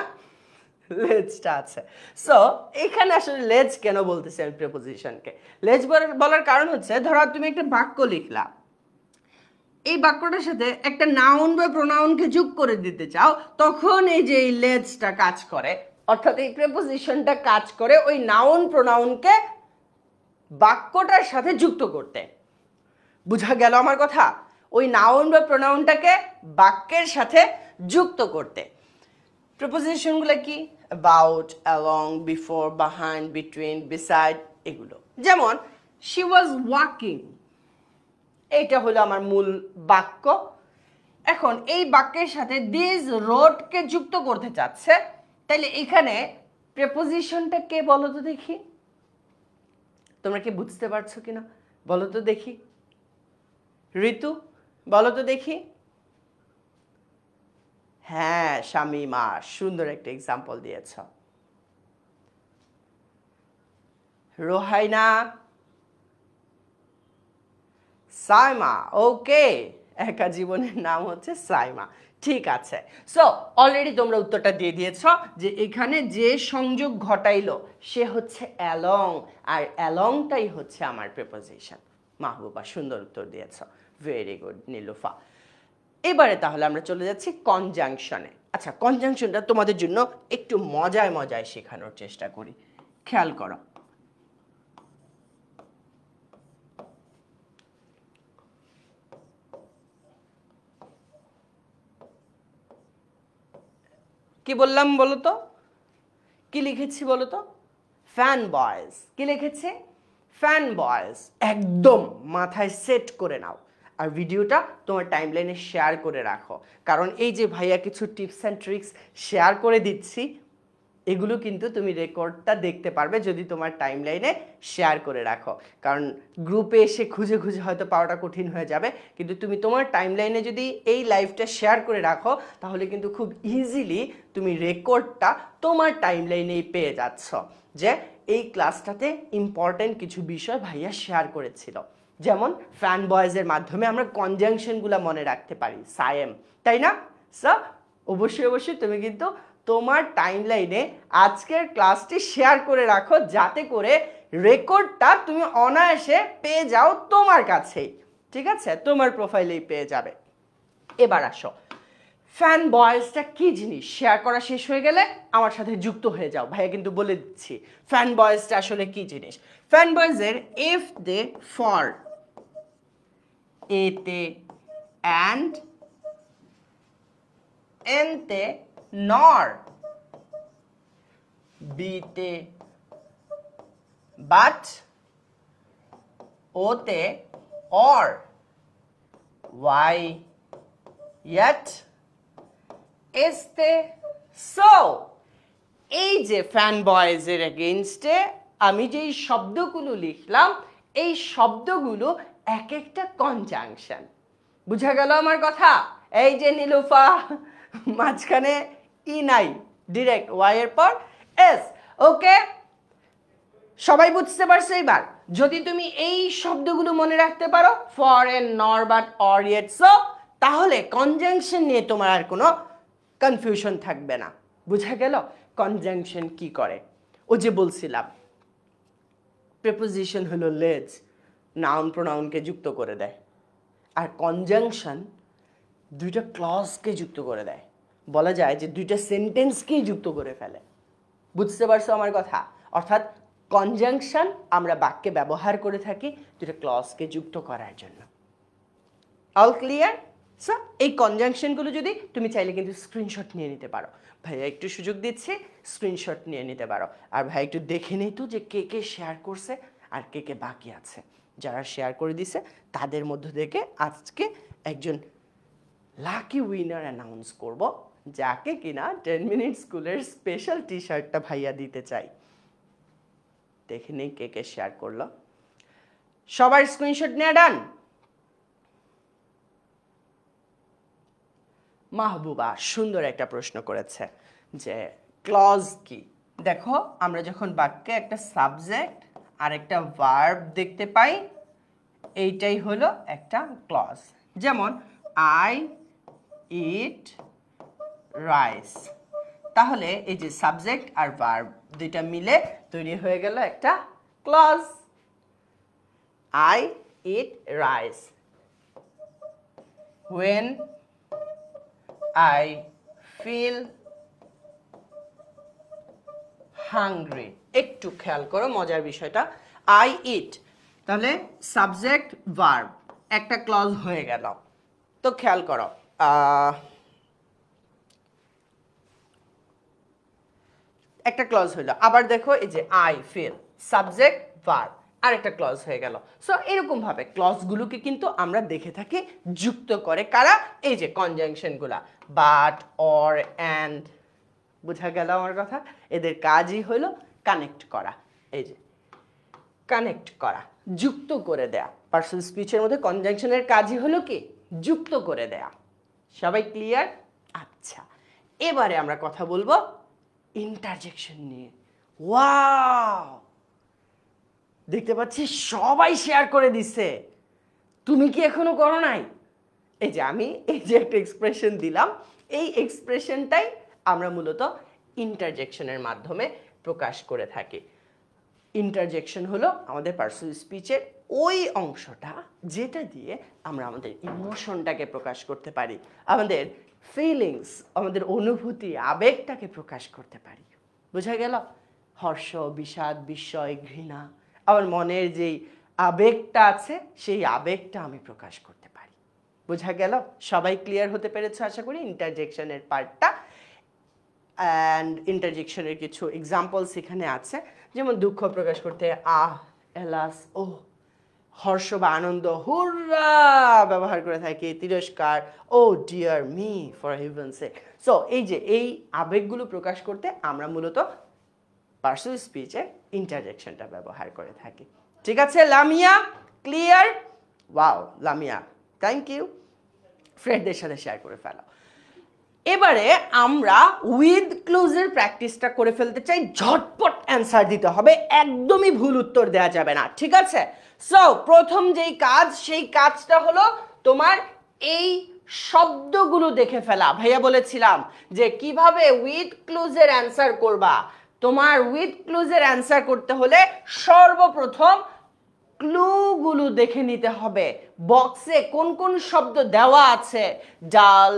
Speaker 1: লেজটা আছে। সো এখানে আসলে লেজ কেন বলতেছি আমি প্রিপোজিশনকে? লেজ বলার কারণ হচ্ছে, ধরো তুমি একটা বাক্য লিখলা, এই বাক্যটার সাথে একটা নাউন বা প্রোনাউনকে যোগ করে দিতে চাও, তখন এই যে এই লেজটা কাজ করে, অর্থাৎ এই প্রিপোজিশনটা কাজ করে ওই নাউন প্রোনাউনকে বাক্যটার সাথে যুক্ত করতে। বুঝা গেল আমার কথা? ওই নাউন বা প্রোনাউনটাকে বাক্যের সাথে যুক্ত করতে। প্রিপোজিশনগুলো কি? About, along, before, behind, between, beside, এগুলো। যেমন শি ওয়াজ ওয়াকিং, এইটা হলো আমার মূল বাক্য। এখন এই বাক্যের সাথে দিস রোডকে যুক্ত করতে চাচ্ছে, তাইলে এখানে প্রিপোজিশনটা কে বলো তো দেখি? তোমরা কি বুঝতে পারছো কিনা বলো তো দেখি? ঋতু, বলো তো দেখি। হ্যাঁ, শামিমা, সুন্দর একটা এক্সাম্পল দিয়েছ। রোহাইনা, সাইমা, ওকে, একা জীবনের নাম হচ্ছে সাইমা। ঠিক আছে। সো অলরেডি তোমরা উত্তরটা দিয়ে দিয়েছ যে এখানে যে সংযোগ ঘটাইলো সে হচ্ছে অ্যালং, আর অ্যালংটাই হচ্ছে আমার প্রিপোজিশন। মাহবুবা, সুন্দর উত্তর দিয়েছ, ভেরি গুড নীলুফা। এবারে তাহলে আমরা চলে যাচ্ছি কনজাংশনে। আচ্ছা, কনজাংশনটা তোমাদের জন্য একটু মজায় মজায় শেখানোর চেষ্টা করি। খেয়াল করো, কি বললাম বলো তো? কি লিখেছি বলো তো? Fan boys. কি লিখেছে? Fan boys. একদম মাথায় সেট করে নাও, আর ভিডিওটা তোমার টাইমলাইনে শেয়ার করে রাখো। কারণ এই যে ভাইয়া কিছু টিপস অ্যান্ড ট্রিক্স শেয়ার করে দিচ্ছি, এগুলো কিন্তু তুমি রেকর্ডটা দেখতে পারবে যদি তোমার টাইমলাইনে শেয়ার করে রাখো। কারণ গ্রুপে এসে খুঁজে খুঁজে হয়তো পাওয়াটা কঠিন হয়ে যাবে, কিন্তু তুমি তোমার টাইমলাইনে যদি এই লাইভটা শেয়ার করে রাখো, তাহলে কিন্তু খুব ইজিলি তুমি রেকর্ডটা তোমার টাইমলাইনেই পেয়ে যাচ্ছ যে এই ক্লাসটাতে ইম্পর্টেন্ট কিছু বিষয় ভাইয়া শেয়ার করেছিল। যেমন ফ্যান বয়েজের মাধ্যমে আমরা কনজাংশনগুলো মনে রাখতে পারি, সায়েম, তাই না? সো অবশ্যই অবশ্যই তুমি কিন্তু তোমার টাইমলাইনে আজকের ক্লাসটি শেয়ার করে রাখো, যাতে করে রেকর্ডটা তুমি অনায়াসে পেয়ে যাও তোমার কাছেই। ঠিক আছে, তোমার প্রোফাইলেই পেয়ে যাবে। এবার আসো, ফ্যান বয়েজটা কি জিনিস শেয়ার করা শেষ হয়ে গেলে আমার সাথে যুক্ত হয়ে যাও, ভাইয়া কিন্তু বলে দিচ্ছি ফ্যান বয়েজটা আসলে কি জিনিস। ফ্যান বয়েজের এফ দে ফর, এতে অ্যান্ড, এনতে নর, বিতে বাট, ওতে অর, ওয়াই yet, এসতে সো। এই যে ফ্যান বয়েজের এগেইনস্টে আমি যেই শব্দগুলো লিখলাম, এই শব্দগুলো এক একটা কনজাংশন। বুঝা গেল আমার কথা? এই যে নীলুফা, মাঝখানে ই নাই, ডিরেক্ট ওয়াই এর পর এস। ওকে, সবাই বুঝতে পারছো? এবার যদি তুমি এই শব্দগুলো মনে রাখতে পারো, ফর এন্ড নর বাট অর ইয়েট সো, তাহলে কনজাংশন নিয়ে তোমার আর কোনো কনফিউশন থাকবে না। বুঝা গেল কনজাংশন কি করে? ও যে বলছিলাম প্রিপোজিশন হলো লেজ, নাউন প্রোনাউনকে যুক্ত করে দেয়, আর কনজাংশন দুইটা ক্লজকে যুক্ত করে দেয়। বলা যায় যে দুইটা সেন্টেন্সকেই যুক্ত করে ফেলে। বুঝতে পারছো আমার কথা? অর্থাৎ কনজাংশন আমরা বাক্যে ব্যবহার করে থাকি দুইটা ক্লজকে যুক্ত করার জন্য। All clear? সো এই কনজাংশনগুলো যদি তুমি চাইলে কিন্তু স্ক্রিনশট নিয়ে নিতে পারো। ভাইয়া একটু সুযোগ দিচ্ছে, স্ক্রিনশট নিয়ে নিতে পারো। আর ভাই একটু দেখে নেই তো যে কে কে শেয়ার করছে আর কে কে বাকি আছে। যারা শেয়ার করে দিছে তাদের মধ্য থেকে আজকে একজন লাকি উইনার অ্যানাউন্স করব, যাকে কিনা 10 মিনিট স্কুলের স্পেশাল টি শার্টটা ভাইয়া দিতে চাই। দেখে নেই কে কে শেয়ার করলো। সবার স্ক্রিনশট নেওয়া ডান? মাহবুবা সুন্দর একটা প্রশ্ন করেছে যে ক্লজ কি। দেখো, আমরা যখন বাক্যে একটা সাবজেক্ট আর একটা ভার্ব দেখতে পাই, এইটাই হলো একটা ক্লজ। যেমন আই ইট রাইস, তাহলে এই যে সাবজেক্ট আর ভার্ব দুইটা মিলে তৈরি হয়ে গেল একটা clause. I eat rice when I feel hungry। একটু খেয়াল করো মজার বিষয়টা, I eat, তাহলে সাবজেক্ট ভার্ব একটা ক্লজ হয়ে গেল। তো খেয়াল করো, একটা ক্লজ হইলো। আবার দেখো এই যে আই ফিল, সাবজেক্ট ভার্ব আরেকটা ক্লজ হয়ে গেল। সো এরকম ভাবে ক্লজগুলোকে কিন্তু আমরা দেখে থাকি যুক্ত করে কারা? এই যে কনজাংশনগুলা, বাট, অর, অ্যান্ড। বুঝা গেল আমার কথা? এদের কাজই হলো কানেক্ট করা। এই যে কানেক্ট করা, যুক্ত করে দেয়া। পার্সোনাল স্পিচের মধ্যে কনজাংশনের কাজই হলো কি? যুক্ত করে দেয়া। সবাই ক্লিয়ার? আচ্ছা, এবারে আমরা কথা বলবো ইন্টারজেকশন নিয়ে। ওয়াও, দেখতে পাচ্ছি সবাই শেয়ার করে দিচ্ছে। তুমি কি এখনো করো নাই? এই যে আমি এই যে একটা এক্সপ্রেশন দিলাম, এই এক্সপ্রেশনটাই আমরা মূলত ইন্টারজেকশনের মাধ্যমে প্রকাশ করে থাকি। ইন্টারজেকশন হলো আমাদের পার্সোনাল স্পিচের ওই অংশটা যেটা দিয়ে আমরা আমাদের ইমোশনটাকে প্রকাশ করতে পারি, আমাদের ফিলিংস, আমাদের অনুভূতি, আবেগটাকে প্রকাশ করতে পারি। বোঝা গেল? হর্ষ, বিষাদ, বিস্ময়, ঘৃণা, আমার মনের যেই আবেগটা আছে সেই আবেগটা আমি প্রকাশ করতে পারি। বোঝা গেল? সবাই ক্লিয়ার হতে পেরেছে আশা করি ইন্টারজেকশনের পার্টটা। অ্যান্ড ইন্টারজেকশনের কিছু এক্সাম্পলস এখানে আছে, যেমন দুঃখ প্রকাশ করতে আহ, এলাস, ও, হর্ষ বা আনন্দ, হুররা ব্যবহার করে থাকি, তিরস্কার, oh dear me, for heaven's sake. So এই যে এই আবেগগুলো প্রকাশ করতে আমরা মূলত পার্সোনাল স্পিচে ইন্টারজেকশনটা ব্যবহার করে থাকি। ঠিক আছে Lamia? Clear? Wow Lamia, thank you. ফ্রেন্ডদের সাথে শেয়ার করে ফেলো। এবারে আমরা উইথ ক্লোজের প্র্যাকটিসটা করে ফেলতে চাই। ঝটপট অ্যান্সার দিতে হবে, একদমই ভুল উত্তর দেওয়া যাবে না। ঠিক আছে? সো প্রথম যেই কাজ, সেই কাজটা হলো তোমার এই শব্দগুলো দেখে ফেলা। ভাইয়া বলেছিলাম যে কিভাবে উইথ ক্লুজের অ্যান্সার করবা। তোমার উইথ ক্লুজের অ্যান্সার করতে হলে সর্বপ্রথম ক্লুগুলো দেখে নিতে হবে, বক্সে কোন কোন শব্দ দেওয়া আছে। Dull,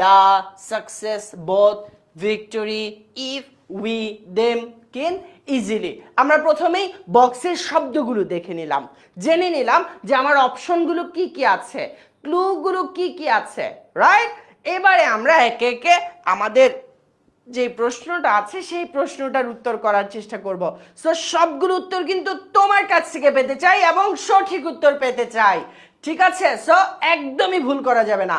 Speaker 1: the, success, both, victory, if, we, them, keen, easily. আমরা প্রথমেই বক্সের শব্দগুলো দেখে নিলাম, জেনে নিলাম যে আমার অপশনগুলো কি কি আছে, ক্লুগুলো কি কি আছে, রাইট। এবারে আমরা একে একে আমাদের যে প্রশ্নটা আছে সেই প্রশ্নটার উত্তর করার চেষ্টা করব। সো সবগুলো উত্তর কিন্তু তোমার কাছ থেকে পেতে চাই এবং সঠিক উত্তর পেতে চাই, ঠিক আছে? সো একদমই ভুল করা যাবে না।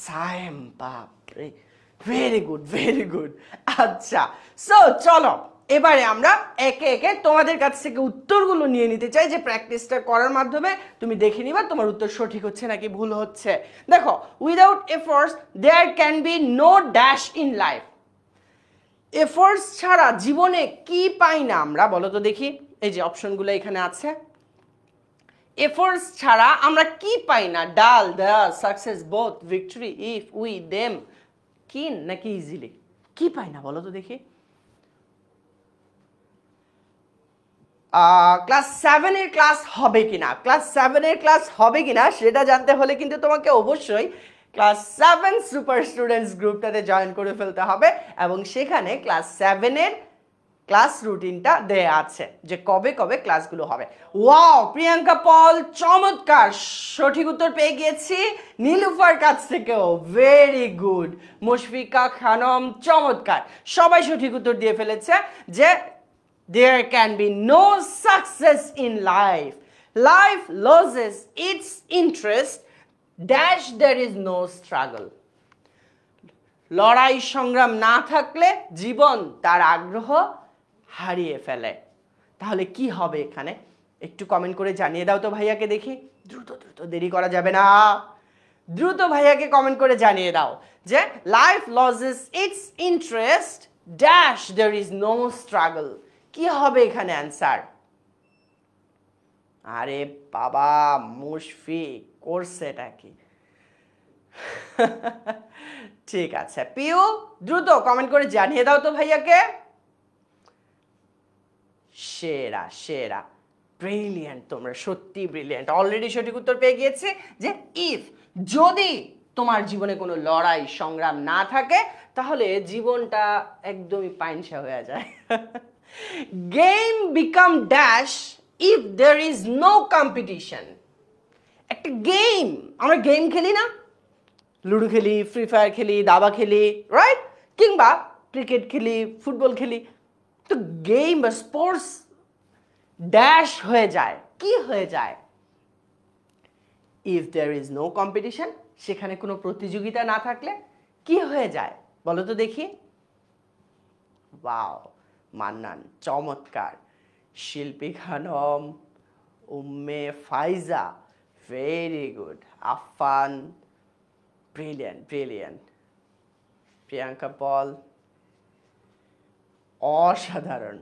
Speaker 1: সায়েম, বাপরে, ভেরি গুড, ভেরি গুড। আচ্ছা, সো চলো এবারে আমরা একে একে তোমাদের কাছ থেকে উত্তরগুলো নিয়ে নিতে চাই, যে প্র্যাকটিসটা করার মাধ্যমে তুমি দেখে নিবা তোমার উত্তর সঠিক হচ্ছে নাকি ভুল হচ্ছে। দেখো, without efforts there can be no dash in life. Efforts ছাড়া জীবনে কি পাই না আমরা, বলো তো দেখি। এই যে অপশনগুলো এখানে আছে, এফোর্টস ছাড়া আমরা কি পাই না? Dull, the, success, both, victory, if, we, them, keen নাকি ইজিলি? কি পাই না বলো তো দেখি। ক্লাস 7 এর ক্লাস হবে কিনা, ক্লাস 7 এর ক্লাস হবে কিনা সেটা জানতে হলে কিন্তু তোমাকে অবশ্যই ক্লাস 7 সুপার স্টুডেন্টস গ্রুপটাতে জয়েন করে ফেলতে হবে, এবং সেখানে ক্লাস 7 এর ক্লাস রুটিনটা দেয়া আছে যে কবে কবে ক্লাসগুলো হবে। ওয়াও, প্রিয়াঙ্কা পল চমৎকার, সঠিক উত্তর পেয়ে গিয়েছি নীলুফার কাছ থেকেও, ভেরি গুড। মুশফিকা খানম চমৎকার, সবাই সঠিক উত্তর দিয়ে ফেলেছে যে there can be no success in life. Life loses its interest dash there is no struggle. লড়াই সংগ্রাম না থাকলে জীবন তার আগ্রহ হারিয়ে ফেলে। তাহলে কি হবে এখানে একটু কমেন্ট করে জানিয়ে দাও তো ভাইয়াকে দেখি। দ্রুত দ্রুত, দেরি করা যাবে না, দ্রুত ভাইয়াকে কমেন্ট করে জানিয়ে দাও যে life loses its interest dash there is no struggle. কি হবে এখানে অ্যান্সার? আরে বাবা, মুশফিক করছে এটা কি? ঠিক আছে পিউ, দ্রুত কমেন্ট করে জানিয়ে দাও তো ভাইয়াকে। সেরা সেরা, ব্রিলিয়েন্ট, তোমরা সত্যি ব্রিলিয়েন্ট। অলরেডি সঠিক উত্তর পেয়ে গিয়েছে যে ইফ, যদি তোমার জীবনে কোনো লড়াই সংগ্রাম না থাকে তাহলে জীবনটা একদমই পাইনসা হয়ে যায়। Game become dash if there is no competition. একটা গেম, আমরা গেম খেলি না, লুডো খেলি, ফ্রি ফায়ার খেলি, দাবা খেলি, রাইট? কিংবা ক্রিকেট খেলি, ফুটবল খেলি, তো গেম বা স্পোর্টস ড্যাশ হয়ে যায়, কি হয়ে যায়? If there is no competition, সেখানে কোনো প্রতিযোগিতা না থাকলে কি হয়ে যায় বলো তো দেখি। ওয়াও, মান্নান চমৎকার, শিল্পী Khanam, Umme Faiza very good, Afan brilliant brilliant, Priyanka Pal অসাধারণ,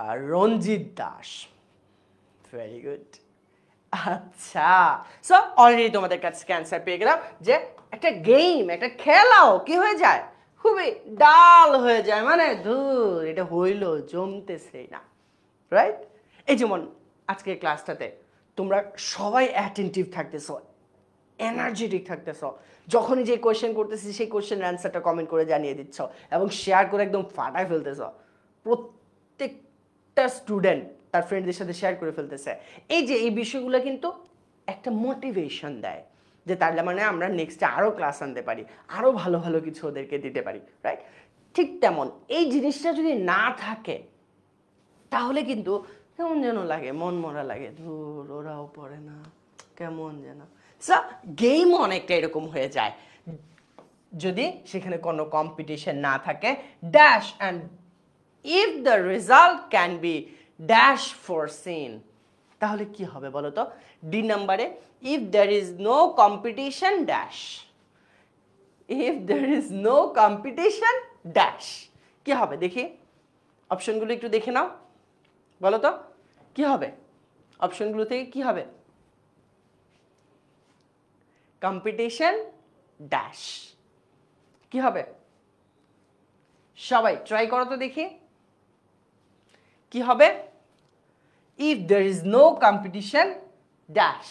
Speaker 1: আর রঞ্জিত দাস ভেরি গুড। আচ্ছা, সো অলরেডি তোমাদের কাছে অ্যান্সার পেয়ে গেলাম যে একটা গেম, একটা খেলাও কি হয়ে যায়, খুবই ডাল হয়ে যায়, মানে ধুর এটা হইলো, জমতেছেই না, রাইট? এই যেমন আজকের ক্লাসটাতে তোমরা সবাই অ্যাটেন্টিভ থাকতেছ, এনার্জেটিক থাকতেছ, যখনই যে কোয়েশ্চেন করতেছি সেই কোয়েশ্চেনের অ্যান্সারটা কমেন্ট করে জানিয়ে দিচ্ছ এবং শেয়ার করে একদম ফাটায় ফেলতেছ। প্রত্যেকটা স্টুডেন্ট তার ফ্রেন্ডদের সাথে শেয়ার করে ফেলতেছে। এই যে এই বিষয়গুলো কিন্তু একটা মোটিভেশন দেয় যে তাহলে মানে আমরা নেক্সটে আরও ক্লাস আনতে পারি, আরও ভালো ভালো কিছু ওদেরকে দিতে পারি, রাইট? ঠিক তেমন এই জিনিসটা যদি না থাকে তাহলে কিন্তু কেমন যেন লাগে, মন মরা লাগে, ধুর ওরাও পড়ে না, কেমন যেন। গেম অনেকটা এরকম হয়ে যায় যদি সেখানে কোনো কম্পিটিশন না থাকে। Dash and if the result can be dash foreseen, তাহলে কি হবে বলো তো? ডি নাম্বারে, if there is no competition dash, if there is no competition dash, কি হবে দেখি? অপশনগুলো একটু দেখে নাও, বলো তো কি হবে? অপশনগুলো থেকে কি হবে? কম্পিটিশন ড্যাশ কি হবে সবাই ট্রাই করো তো দেখি কি হবে if there is no competition dash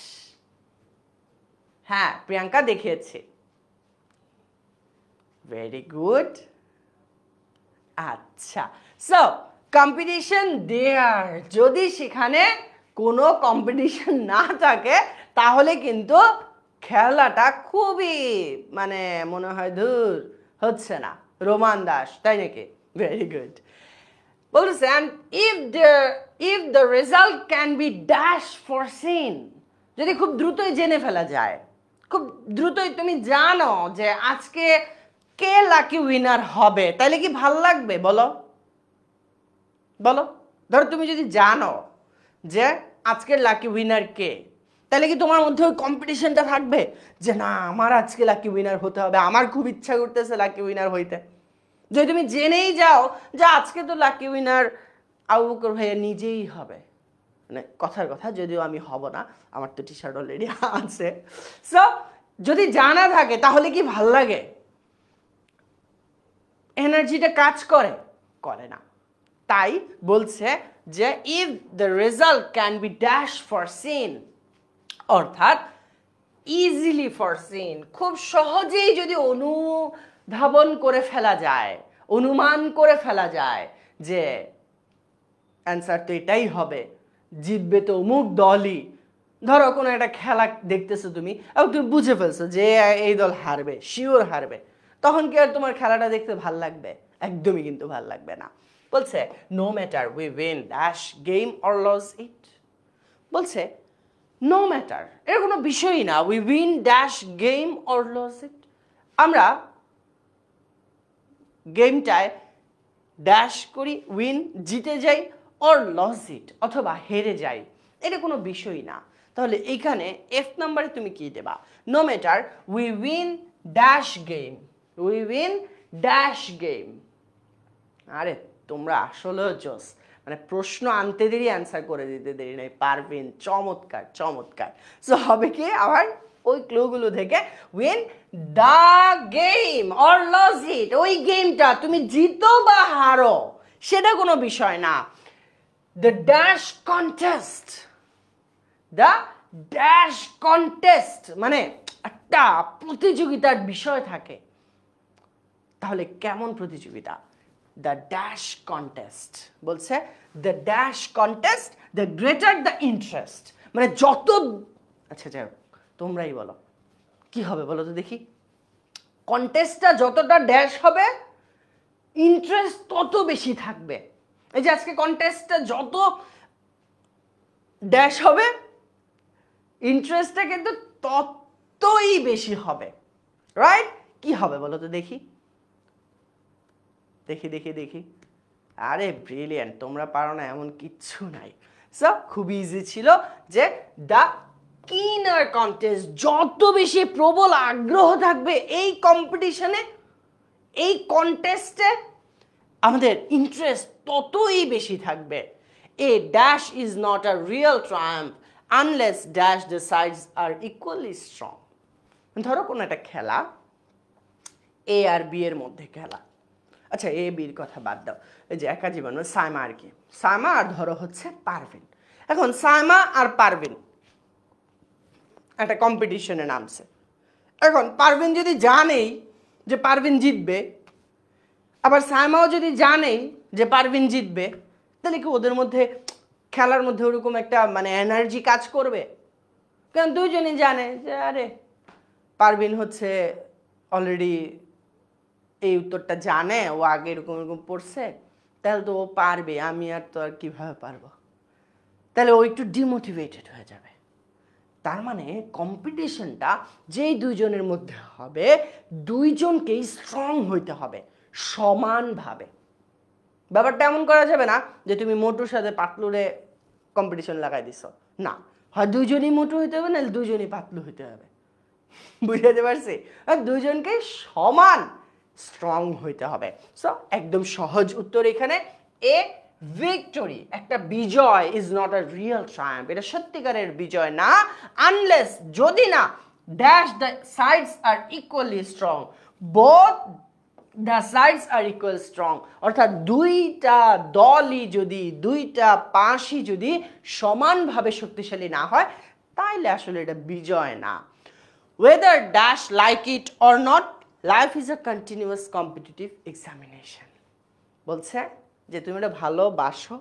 Speaker 1: হ্যাঁ প্রিয়াঙ্কা দেখিয়েছে ভেরি গুড আচ্ছা সো কম্পিটিশন দেয়ার যদি সেখানে কোনো কম্পিটিশন না থাকে তাহলে কিন্তু খেলাটা খুবই মানে মনে হয় দূর হচ্ছে না রোমান দাস তাই নাকি ভেরি গুড বলছেন if the result can be dash foreseen যদি খুব দ্রুতই জেনে ফেলা যায় খুব দ্রুতই তুমি জানো যে আজকে কে লাকি উইনার হবে তাহলে কি ভাল লাগবে বলো বলো ধরো তুমি যদি জানো যে আজকের লাকি উইনার কে তাহলে কি তোমার মধ্যে ওই কম্পিটিশনটা থাকবে যে না আমার আজকে লাকি উইনার হতে হবে আমার খুব ইচ্ছা করতেছে লাকি উইনার হইতে যদি তুমি জেনেই যাও যে আজকে তো লাকি উইনার আবু বকর ভাইয়া নিজেই হবে মানে কথার কথা যদিও আমি হব না আমার তো টি শার্ট অলরেডি আছে সো যদি জানা থাকে তাহলে কি ভাল লাগে এনার্জিটা কাজ করে করে না তাই বলছে যে if the result can be dash foreseen অর্থাৎ ইজিলি ফরসিন খুব সহজেই যদি অনুধাবন করে ফেলা যায় অনুমান করে ফেলা যায় যে অ্যান্সার তো এটাই হবে জিতবে তো অমুক দলই ধরো কোনো একটা খেলা দেখতেছো তুমি এবং তুমি বুঝে ফেলছো যে এই দল হারবে শিওর হারবে তখন কি আর তোমার খেলাটা দেখতে ভাল লাগবে একদমই কিন্তু ভাল লাগবে না বলছে no matter we win dash game or lose it বলছে নো ম্যাটার এর কোনো বিষয়ই না we win dash game or lose it আমরা গেমটায় ড্যাশ করি উইন জিতে যাই অর লস ইট অথবা হেরে যাই এটা কোনো বিষয়ই না তাহলে এইখানে এফ নাম্বারে তুমি কি দেবা no matter we win dash game we win dash game আরে তোমরা আসলেও জোস মানে প্রশ্ন আনতে দেরি অ্যান্সার করে দিতে দেরি নাই পারবেন চমৎকার চমৎকার সো হবে কি আবার ওই ক্লুগুলো থেকে win the game or lose it ওই গেমটা তুমি জিতো বা হারো সেটা কোনো বিষয় না the dash contest the dash contest মানে একটা প্রতিযোগিতার বিষয় থাকে তাহলে কেমন প্রতিযোগিতা দ্য ড্যাশ কন্টেস্ট বলছে the dash contest the greater the interest মানে যত আচ্ছা যাই তোমরাই বলো কি হবে বলো তো দেখি কন্টেস্টটা যতটা ড্যাশ হবে ইন্টারেস্ট তত বেশি থাকবে এই যে আজকে কন্টেস্টটা যত ড্যাশ হবে ইন্টারেস্টটা কিন্তু ততই বেশি হবে রাইট কি হবে বলো তো দেখি দেখি দেখি দেখি আরে ব্রিলিয়েন্ট তোমরা পারো না এমন কিচ্ছু নাই সো খুব ইজি ছিল যে দ্য কিনার কন্টেস্ট যত বেশি প্রবল আগ্রহ থাকবে এই কম্পিটিশনে এই কন্টেস্টে আমাদের ইন্টারেস্ট ততই বেশি থাকবে a dash is not a real triumph unless dash the sides are equally strong ধরো কোনো একটা খেলা এ আর বি এর মধ্যে খেলা আচ্ছা এ বির কথা বাদ দাও এই যে একা জীবন সাইমা আর কি সাইমা আর ধরো হচ্ছে পারভিন এখন সাইমা আর পারভিন একটা কম্পিটিশনে নামছে এখন পারভিন যদি জানেই যে পারভিন জিতবে আবার সাইমাও যদি জানেই যে পারভিন জিতবে তাহলে কি ওদের মধ্যে খেলার মধ্যে ওরকম একটা মানে এনার্জি কাজ করবে কারণ দুজনই জানে যে আরে পারভিন হচ্ছে অলরেডি এই উত্তরটা জানে ও আগে এরকম এরকম পড়ছে তাহলে তো ও পারবে আমি আর তো আর কিভাবে পারবো তাহলে ও একটু ডিমোটিভেটেড হয়ে যাবে তার মানে কম্পিটিশনটা যেই দুইজনের মধ্যে হবে দুইজনকেই স্ট্রং হইতে হবে সমানভাবে ব্যাপারটা এমন করা যাবে না যে তুমি মোটুর সাথে পাতলুরে কম্পিটিশন লাগাই দিছ না হয় দুইজনই মোটু হইতে হবে না দুইজনই পাতলু হইতে হবে বুঝাতে পারছি আর দুইজনকে সমান স্ট্রং হইতে হবে সো একদম সহজ উত্তর এখানে এ ভিক্টরি একটা বিজয় is not a real triumph এটা সত্যিকারের বিজয় না আনলেস যদি না dash the sides are equally strong, both the sides are equal strong, অর্থাৎ দুইটা দলই যদি, দুইটা পাশই যদি সমানভাবে শক্তিশালী না হয় তাইলে আসলে এটা বিজয় না। whether dash like it or not, life is a continuous competitive examination। বলছে যে তুমি এটা ভালোবাসো,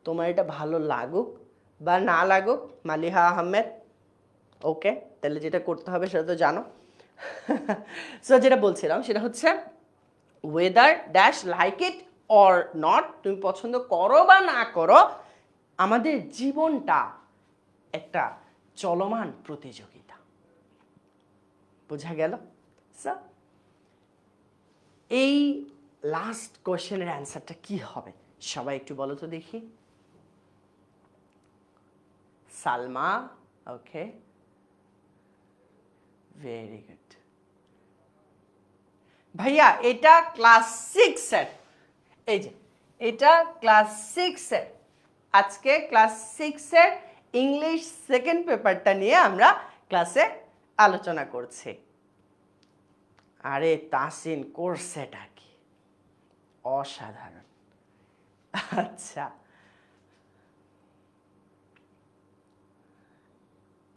Speaker 1: তোমার এটা ভালো লাগুক বা না লাগুক, মালিহা আহমেদ, ওকে, তাহলে যেটা করতে হবে সেটা তো জানো। সো যেটা বলছিলাম সেটা হচ্ছে weather dash like it or not, তুমি পছন্দ করো বা না করো, আমাদের জীবনটা একটা চলমান প্রতিযোগিতা। বোঝা গেল? স্যার এই লাস্ট কোশ্চেনের অ্যান্সারটা কি হবে সবাই একটু বলো তো দেখি। সালমা, ওকে, ভেরি গুড। ভাইয়া এটা ক্লাস 6 এর, এই যে এটা ক্লাস 6 এর, আজকে ক্লাস 6 এর ইংলিশ সেকেন্ড পেপারটা নিয়ে আমরা ক্লাসে আলোচনা করছি। আরে তাসিন কোর্সটা কি অসাধারণ। আচ্ছা,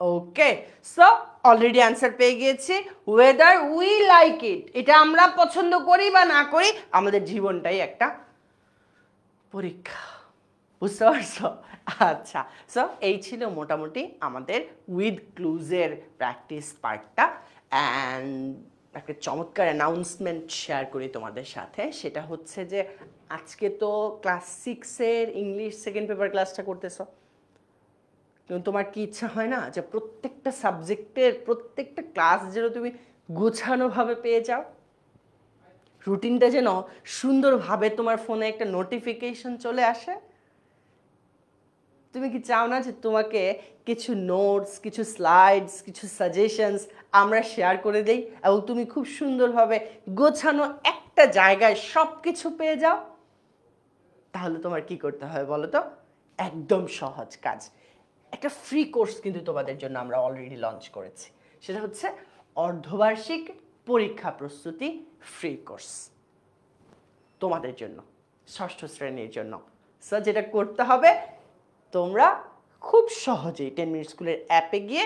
Speaker 1: ওকে, সো অলরেডি অ্যান্সার পেয়ে গিয়েছি, ওয়েদার উই লাইক ইট, এটা আমরা পছন্দ করি বা না করি, আমাদের জীবনটাই একটা পরীক্ষা। বুঝতে পারছো? আচ্ছা, সো এই ছিল মোটামুটি আমাদের উইথ ক্লুজের প্র্যাকটিস পার্টটা। অ্যান্ড একটা চমৎকার অ্যানাউন্সমেন্ট শেয়ার করি তোমাদের সাথে, সেটা হচ্ছে যে আজকে তো ক্লাস 6-এর ইংলিশ সেকেন্ড পেপার ক্লাসটা করতেছো, কিন্তু তোমার কি ইচ্ছা হয় না যে প্রত্যেকটা সাবজেক্টের প্রত্যেকটা ক্লাস যেন তুমি গোছানোভাবে পেয়ে যাও, রুটিনটা যেন সুন্দরভাবে তোমার ফোনে একটা নোটিফিকেশন চলে আসে? তুমি কি চাও না যে তোমাকে কিছু নোটস, কিছু স্লাইডস, কিছু সাজেশনস আমরা শেয়ার করে দেই এবং তুমি খুব সুন্দরভাবে গোছানো একটা জায়গায় সব কিছু পেয়ে যাও? তাহলে তোমার কি করতে হবে বলো তো? একদম সহজ কাজ, একটা ফ্রি কোর্স কিন্তু তোমাদের জন্য আমরা অলরেডি লঞ্চ করেছি, সেটা হচ্ছে অর্ধবার্ষিক পরীক্ষা প্রস্তুতি ফ্রি কোর্স তোমাদের জন্য, ষষ্ঠ শ্রেণীর জন্য। সো যেটা করতে হবে, তোমরা খুব সহজেই 10 মিনিট স্কুলের অ্যাপে গিয়ে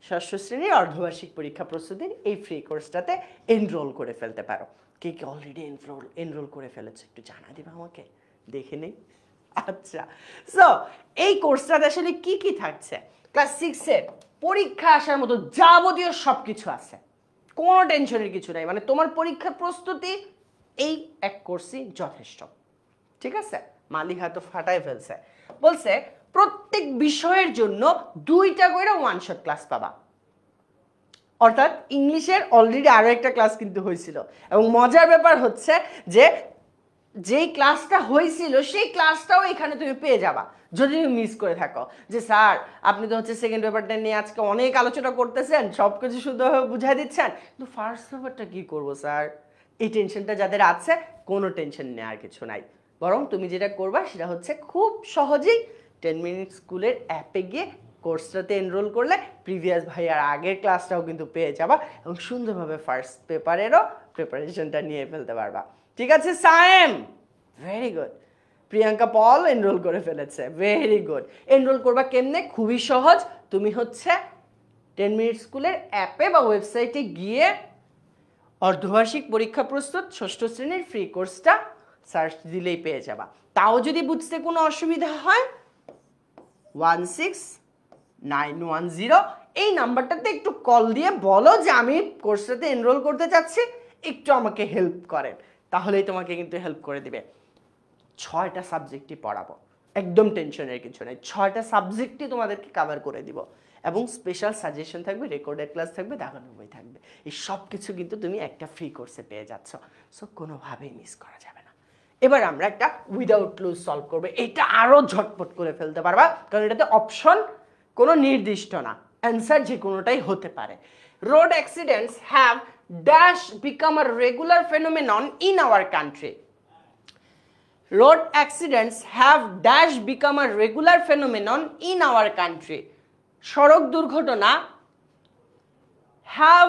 Speaker 1: ষষ্ঠ শ্রেণীর অর্ধবার্ষিক পরীক্ষা প্রস্তুতির এই ফ্রি কোর্সটাতে এনরোল করে ফেলতে পারো। কে কে অলরেডি এনরোল করে ফেলেছে একটু জানা দিবে আমাকে, দেখে নেই। আচ্ছা, সো এই কোর্সটাতে আসলে কি কি থাকছে? ক্লাস 6-এর পরীক্ষা আসার মতো যাবতীয় সব কিছু আছে, কোনো টেনশনের কিছু নাই, মানে তোমার পরীক্ষার প্রস্তুতি এই এক কোর্সই যথেষ্ট। ঠিক আছে, মালিহা তো ফাটাই ফেলছে, বলছে প্রত্যেক বিষয়ের জন্য 2টা করে ওয়ান শট ক্লাস পাবা। অর্থাৎ ইংলিশের অলরেডি আরো একটা ক্লাস কিন্তু হয়েছিল, এবং মজার ব্যাপার হচ্ছে যে যেই ক্লাসটা হয়েছিল সেই ক্লাসটাও এখানে তুমি পেয়ে যাবা যদি তুমি মিস করে থাকো। যে স্যার আপনি তো হচ্ছে সেকেন্ড পেপারটা নিয়ে আজকে অনেক আলোচনা করতেছেন, সব কিছু শুদ্ধভাবে বুঝাই দিচ্ছেন, কিন্তু ফার্স্ট পেপারটা কি করবো স্যার? এই টেনশনটা যাদের আছে, কোনো টেনশন নেওয়ার কিছু নাই, বরং তুমি যেটা করবা সেটা হচ্ছে খুব সহজেই 10 মিনিট স্কুলের অ্যাপে গিয়ে কোর্সটাতে এনরোল করলে প্রিভিয়াস ভাইয়ার আগের ক্লাসটাও কিন্তু পেয়ে যাবা এবং সুন্দরভাবে ফার্স্ট পেপারেরও প্রিপারেশনটা নিয়ে ফেলতে পারবা। ঠিক আছে সায়েম, ভেরি গুড। প্রিয়াঙ্কা পল এনরোল করে ফেলেছে, ভেরি গুড। এনরোল করবা কেমনে? খুবই সহজ, তুমি হচ্ছে 10 মিনিট স্কুলের অ্যাপে বা ওয়েবসাইটে গিয়ে অর্ধবার্ষিক পরীক্ষা প্রস্তুত ষষ্ঠ শ্রেণীর ফ্রি কোর্সটা সার্চ দিলেই পেয়ে যাবা। তাও যদি বুঝতে কোনো অসুবিধা হয় 16910 এই নাম্বারটাতে একটু কল দিয়ে বলো যে আমি কোর্সটাতে এনরোল করতে চাচ্ছি, একটু আমাকে হেল্প করেন, তাহলেই তোমাকে কিন্তু হেল্প করে দিবে। 6টা সাবজেক্টই পড়াবো, একদম টেনশনের কিছু নেই, 6টা সাবজেক্টই তোমাদেরকে কভার করে দিব, এবং স্পেশাল সাজেশন থাকবে, রেকর্ডেড ক্লাস থাকবে, দাগানো বই থাকবে, এই সব কিছু কিন্তু তুমি একটা ফ্রি কোর্সে পেয়ে যাচ্ছ। সো কোনোভাবেই মিস করা যাবে না। এবার আমরা একটা উইদাউট ক্লুজ সলভ করবো, এটা আরো ঝটপট করে ফেলতে পারবা, কারণ এটাতে অপশন কোনো নির্দিষ্ট না, অ্যান্সার যে কোনোটাই হতে পারে। Road accidents have dash become a regular phenomenon in our country. Road accidents have dash become a regular phenomenon in our country. সড়ক দুর্ঘটনা হ্যাভ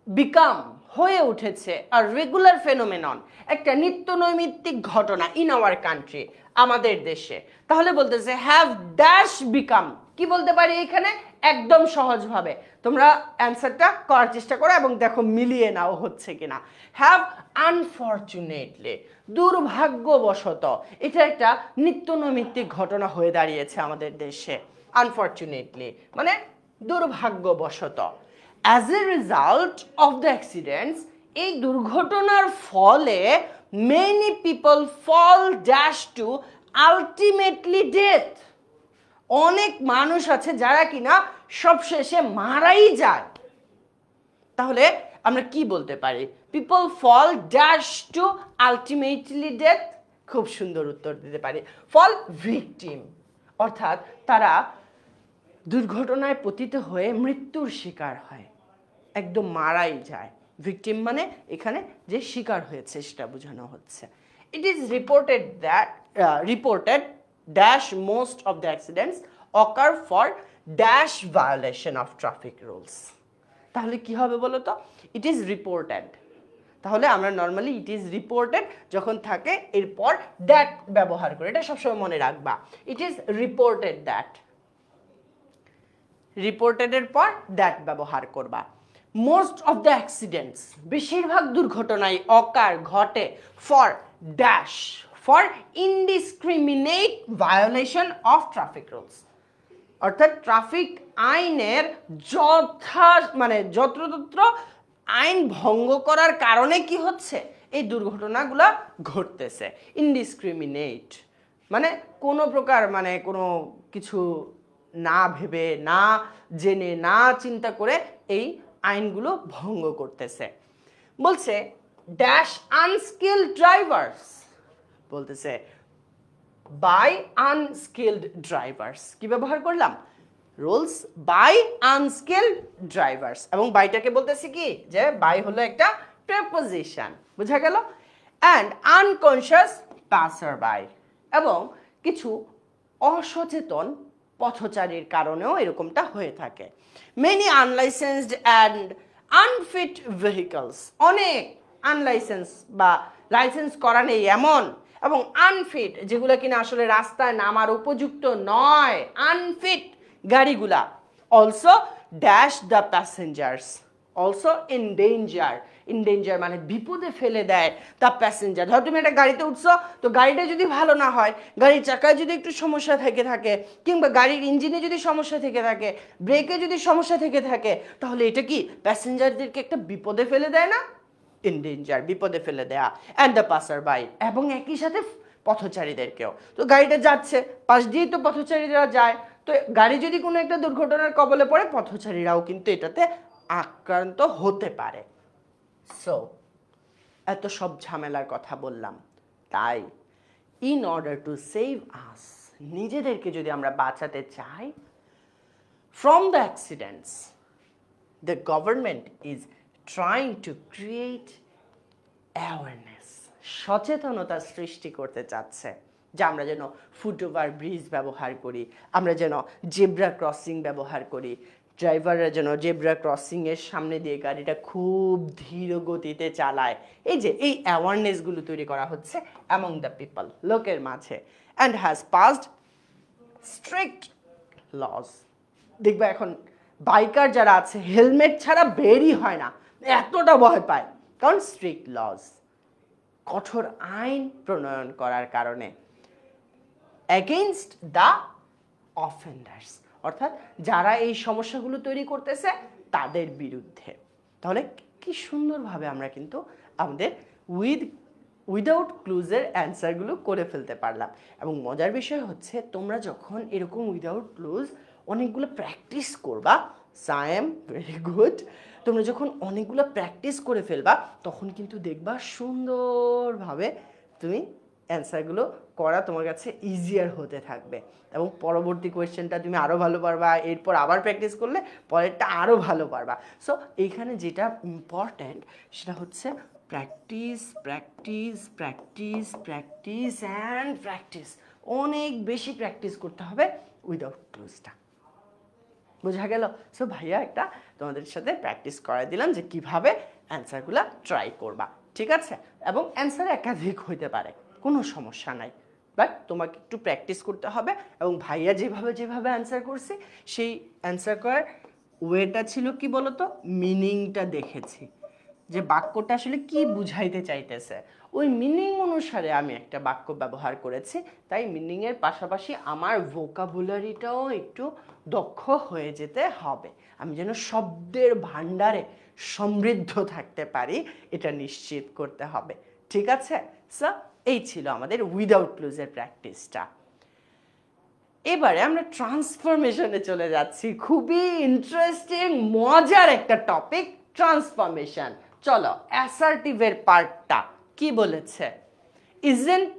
Speaker 1: বিকাম হয়ে উঠেছে আর রেগুলার ফেনোমেনন, একটা নিত্য নৈমিত্তিক ঘটনা ইন আওয়ার কান্ট্রি, আমাদের দেশে। তাহলে বলতেছে হ্যাভ ড্যাশ বিকাম, কি বলতে পারি এখানে একদম সহজভাবে, তোমরা অ্যান্সারটা করার চেষ্টা করো এবং দেখো মিলিয়ে নাও হচ্ছে কিনা। হ্যাভ আনফরচুনেটলি, দুর্ভাগ্যবশত, এটা একটা নিত্য নৈমিত্তিক ঘটনা হয়ে দাঁড়িয়েছে আমাদের দেশে। আনফরচুনেটলি মানে দুর্ভাগ্যবশত। As a result of the accidents, এই দুর্ঘটনার ফলে মেনি পিপল ফল ড্যাশ টু আলটিমেটলি ডেথ, অনেক মানুষ আছে যারা কিনা সবশেষে মারাই যায়। তাহলে আমরা কি বলতে পারি? পিপল ফল ড্যাশ টু আলটিমেটলি ডেথ, খুব সুন্দর উত্তর দিতে পারি, ফল ভিকটিম, অর্থাৎ তারা দুর্ঘটনায় পতিত হয়ে মৃত্যুর শিকার হয়, একদম মারাই যায়। ভিকটিম মানে এখানে যে শিকার হয়েছে সেটা বোঝানো হচ্ছে। It is reported dash most of the accidents ochre for dash violation of traffic rules. তাহলে কি হবে বলো তো? ইট ইজ রিপোর্টেড, তাহলে আমরা নর্মালি ইট ইজ রিপোর্টেড যখন থাকে এরপর দ্যাট ব্যবহার করে, এটা সবসময় মনে রাখবা। ইট ইজ রিপোর্টেড দ্যাট, রিপোর্টেডের পর দ্যাট ব্যবহার করবা। মোস্ট অফ দ্য অ্যাক্সিডেন্টস, বেশিরভাগ দুর্ঘটনাই অকার ঘটে for dash, for indiscriminate violation of traffic rules, অর্থাৎ ট্রাফিক আইনের যত্রতত্র আইন ভঙ্গ করার কারণে কি হচ্ছে এই দুর্ঘটনাগুলো ঘটতেছে। ইনডিসক্রিমিনেট মানে কোনো প্রকার মানে কোনো কিছু না ভেবে, না জেনে, না চিন্তা করে এই আইনগুলো ভঙ্গ করতেছে। বলছে ড্যাশ আনস্কিলড ড্রাইভার্স, বলতেছে বাই আনস্কিলড ড্রাইভার্স, কি ব্যবহার করলাম? রুলস বাই আনস্কিলড ড্রাইভার্স, এবং বাইটাকে বলতেছি কি যে বাই হলো একটা প্রেপোজিশন, বুঝা গেল? অ্যান্ড আনকনশিয়াস পাসার বাই, এবং কিছু অসচেতন পথচারীর কারণেও এরকমটা হয়ে থাকে। মেনি আনলাইসেন্সড অ্যান্ড আনফিট ভেহিকলস, অনেক আনলাইসেন্স বা লাইসেন্স করা নেই এমন এবং আনফিট যেগুলো কিনা আসলে রাস্তায় নামার উপযুক্ত নয়, আনফিট গাড়িগুলা। Also dash the passengers, also endanger, endanger মানে বিপদে ফেলে দেয় দ্য প্যাসেঞ্জার। ধর তুমি একটা গাড়িতে উঠছো, তো গাড়িটা যদি ভালো না হয়, গাড়ির চাকায় যদি একটু সমস্যা থেকে থাকে, কিংবা গাড়ির ইঞ্জিনে যদি সমস্যা থেকে থাকে, ব্রেকে যদি সমস্যা থেকে থাকে, তাহলে এটা কি প্যাসেঞ্জারদেরকে একটা বিপদে ফেলে দেয় না? ইনডেঞ্জার, বিপদে ফেলে দেয়া। অ্যান্ড দ্য পাসার বাই, এবং একই সাথে পথচারীদেরকেও। তো গাড়িটা যাচ্ছে, পাশ দিয়েই তো পথচারীরা যায়, তো গাড়ি যদি কোনো একটা দুর্ঘটনার কবলে পড়ে, পথচারীরাও কিন্তু এটাতে আক্রান্ত হতে পারে। সো এত সব ঝামেলার কথা বললাম, তাই ইন অর্ডার টু সেভ আস, নিজেদেরকে যদি আমরা বাঁচাতে চাই from the accidents, the government is trying to create awareness, সচেতনতা সৃষ্টি করতে চাচ্ছে, যে আমরা যেন ফুটওভার ব্রিজ ব্যবহার করি, আমরা যেন জেব্রা ক্রসিং ব্যবহার করি, ড্রাইভাররা যেন জেব্রা ক্রসিংয়ের সামনে দিয়ে গাড়িটা খুব ধীর গতিতে চালায়। এই যে এই অ্যাওয়ারনেসগুলো তৈরি করা হচ্ছে অ্যামং দ্য পিপল, লোকের মাঝে। And has passed strict laws, দেখবে এখন বাইকার যারা আছে হেলমেট ছাড়া বেরই হয় না, এতটা ভয় পায়, কারণ স্ট্রিক্ট লস, কঠোর আইন প্রণয়ন করার কারণে। এগেইনস্ট দ্য অফেন্ডার্স, অর্থাৎ যারা এই সমস্যাগুলো তৈরি করতেছে তাদের বিরুদ্ধে। তাহলে কি সুন্দরভাবে আমরা কিন্তু আমাদের উইদাউট ক্লুজের অ্যান্সারগুলো করে ফেলতে পারলাম। এবং মজার বিষয় হচ্ছে তোমরা যখন এরকম উইদাউট ক্লুজ অনেকগুলো প্র্যাকটিস করবা, সায়েম ভেরি গুড, তোমরা যখন অনেকগুলো প্র্যাকটিস করে ফেলবা তখন কিন্তু দেখবা সুন্দরভাবে তুমি অ্যান্সারগুলো করা তোমার কাছে ইজিয়ার হতে থাকবে, এবং পরবর্তী কোয়েশ্চেনটা তুমি আরও ভালো পারবা, এরপর আবার প্র্যাকটিস করলে পরেরটা আরও ভালো পারবা। সো এইখানে যেটা ইম্পর্ট্যান্ট সেটা হচ্ছে practice, practice, practice, practice and practice, অনেক বেশি প্র্যাকটিস করতে হবে উইদাউট ক্লুজটা। বোঝা গেল? সো ভাইয়া একটা তোমাদের সাথে প্র্যাকটিস করাই দিলাম যে কিভাবে অ্যান্সারগুলো ট্রাই করবা, ঠিক আছে? এবং অ্যান্সার একাধিক হইতে পারে, কোনো সমস্যা নাই, বাট তোমাকে একটু প্র্যাকটিস করতে হবে। এবং ভাইয়া যেভাবে যেভাবে অ্যান্সার করছে সেই অ্যান্সার করার ওয়েটা ছিল কি বলতো, মিনিংটা দেখেছি যে বাক্যটা আসলে কি বুঝাইতে চাইতেছে, ওই মিনিং অনুসারে আমি একটা বাক্য ব্যবহার করেছি। তাই মিনিংয়ের পাশাপাশি আমার ভোকাবুলারিটাও একটু দক্ষ হয়ে যেতে হবে, আমি যেন শব্দের ভাণ্ডারে সমৃদ্ধ থাকতে পারি এটা নিশ্চিত করতে হবে, ঠিক আছে? সো এই ছিল আমাদের উইদাউট ক্লুজের প্র্যাকটিসটা। এবারে আমরা ট্রান্সফরমেশনে চলে যাচ্ছি, খুবই ইন্টারেস্টিং মজার একটা টপিক ট্রান্সফরমেশন। চলো অ্যাসার্টিভের পার্টটা কি বলেছে, isn't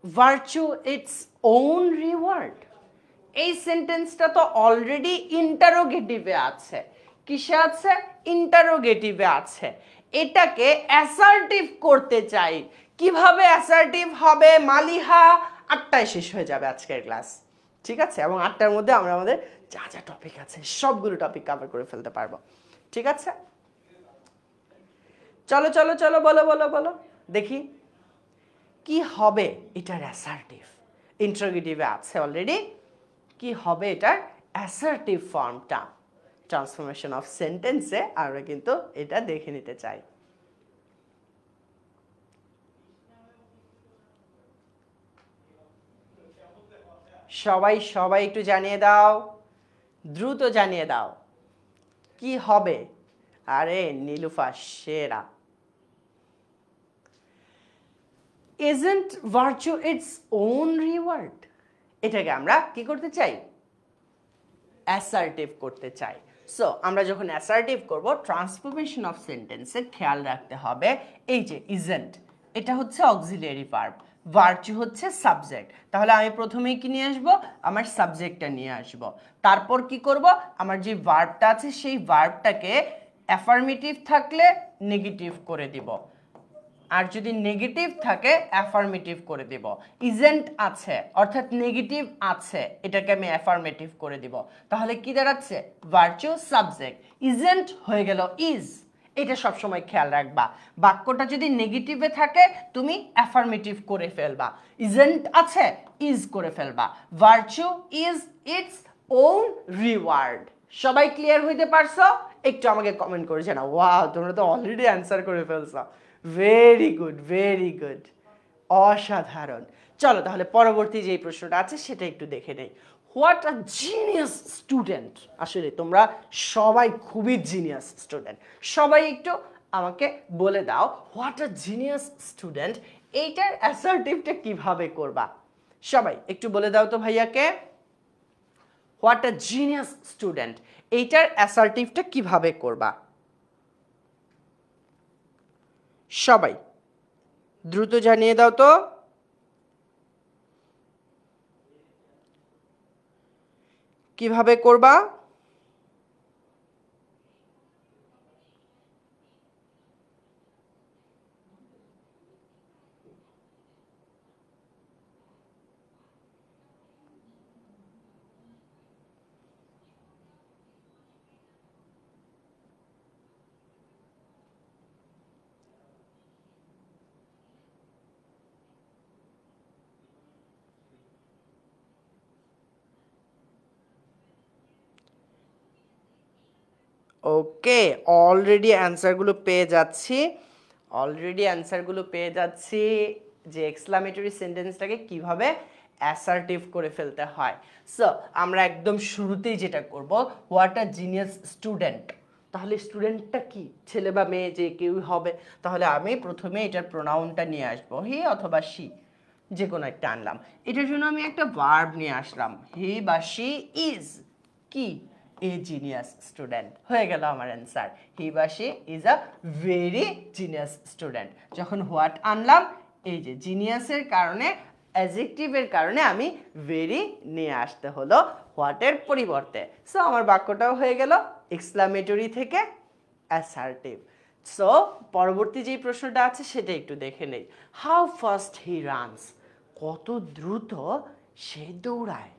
Speaker 1: virtue its own reward. এই সেন্টেন্সটা তো অলরেডি ইন্টারোগেটিভে আছে। কিসে আছে? ইন্টারোগেটিভে আছে। এটাকে অ্যাসার্টিভ করতে চাই। কিভাবে অ্যাসার্টিভ হবে মালিহা? 8টায় শেষ হয়ে যাবে আজকের ক্লাস, ঠিক আছে? এবং 8টার মধ্যে আমরা আমাদের যা যা টপিক আছে সবগুলো টপিক কভার করে ফেলতে পারবো, ঠিক আছে? চলো চলো চলো, বলো বলো বলো দেখি কি হবে এটার অ্যাসার্টিভ। ইন্টারোগেটিভে আছে অলরেডি, কি হবে এটার অ্যাসার্টিভ ফর্মটা? ট্রান্সফরমেশন অফ সেন্টেন্সে আমরা কিন্তু এটা দেখে নিতে চাই। সবাই সবাই একটু জানিয়ে দাও, দ্রুত জানিয়ে দাও কি হবে। আরে নীলুফা সেরা। Isn't virtue its own reward? এটাকে আমরা কি করতে চাই? অ্যাসার্টিভ করতে চাই। সো আমরা যখন অ্যাসার্টিভ করব ট্রান্সফরমেশন অফ সেন্টেন্সে খেয়াল রাখতে হবে এই যে ইজেন্ট, এটা হচ্ছে অক্সিলিয়ারি ভার্ব, ভার্চু হচ্ছে সাবজেক্ট। তাহলে আমি প্রথমেই কি নিয়ে আসব? আমার সাবজেক্টটা নিয়ে আসব। তারপর কি করব? আমার যে ভার্বটা আছে সেই ভার্বটাকে অ্যাফার্মেটিভ থাকলে নেগেটিভ করে দিব, আর যদি নেগেটিভ থাকে অ্যাফার্মেটিভ করে দিব। ইজেন্ট আছে অর্থাৎ নেগেটিভ আছে, এটাকে আমি অ্যাফার্মেটিভ করে দিব। তাহলে কি দাঁড়াচ্ছে? ভার্চু সাবজেক্ট, ইজেন্ট হয়ে গেল ইজ। এটা সবসময় খেয়াল রাখবা, বাক্যটা যদি নেগেটিভে থাকে তুমি অ্যাফার্মেটিভ করে ফেলবা, ইজেন্ট আছে ইজ করে ফেলবা। Virtue is its own reward. সবাই ক্লিয়ার হইতে পারছো? একটু আমাকে কমেন্ট করে জানাও। ওয়াও, তোমরা তো অলরেডি অ্যান্সার করে ফেলছো, ভেরি গুড ভেরি গুড, অসাধারণ। চলো তাহলে পরবর্তী যে প্রশ্নটা আছে সেটা একটু দেখে নেই। What a genius student. আসলে তোমরা সবাই খুবই জিনিয়াস স্টুডেন্ট। সবাই একটু আমাকে বলে দাও হোয়াট আ জিনিয়াস স্টুডেন্ট এইটার অ্যাসার্টিভটা কিভাবে করবা? সবাই একটু বলে দাও তো ভাইয়াকে, হোয়াট আ জিনিয়াস স্টুডেন্ট এইটার অ্যাসার্টিভটা কিভাবে করবা? সবাই দ্রুত জানিয়ে দাও তো। কিভাবে করবা? ওকে, অলরেডি অ্যান্সারগুলো পেয়ে যাচ্ছি, যে এক্সক্লামেটরি সেন্টেন্সটাকে কিভাবে অ্যাসার্টিভ করে ফেলতে হয়। সো আমরা একদম শুরুতেই যেটা করব, হোয়াট আ জিনিয়াস স্টুডেন্ট। তাহলে স্টুডেন্টটা কি, ছেলে বা মেয়ে যে কেউ হবে। তাহলে আমি প্রথমে এটার প্রোনাউনটা নিয়ে আসবো, হি অথবা শি, যে কোনো একটা আনলাম। এটার জন্য আমি একটা ভার্ব নিয়ে আসলাম, হি বা শি ইজ কি, এ জিনিয়াস স্টুডেন্ট। হয়ে গেল আমার অ্যান্সার, হি বা she is a very genius student. যখন হোয়াট আনলাম, এই যে জিনিয়াসের কারণে, অ্যাডজেক্টিভের কারণে আমি ভেরি নিয়ে আসতে হলো হোয়াটের পরিবর্তে। সো আমার বাক্যটাও হয়ে গেল এক্সক্লামেটরি থেকে অ্যাসার্টিভ। সো পরবর্তী যেই প্রশ্নটা আছে সেটা একটু দেখে নেই। হাউ ফাস্ট হি রানস, কত দ্রুত সে দৌড়ায়।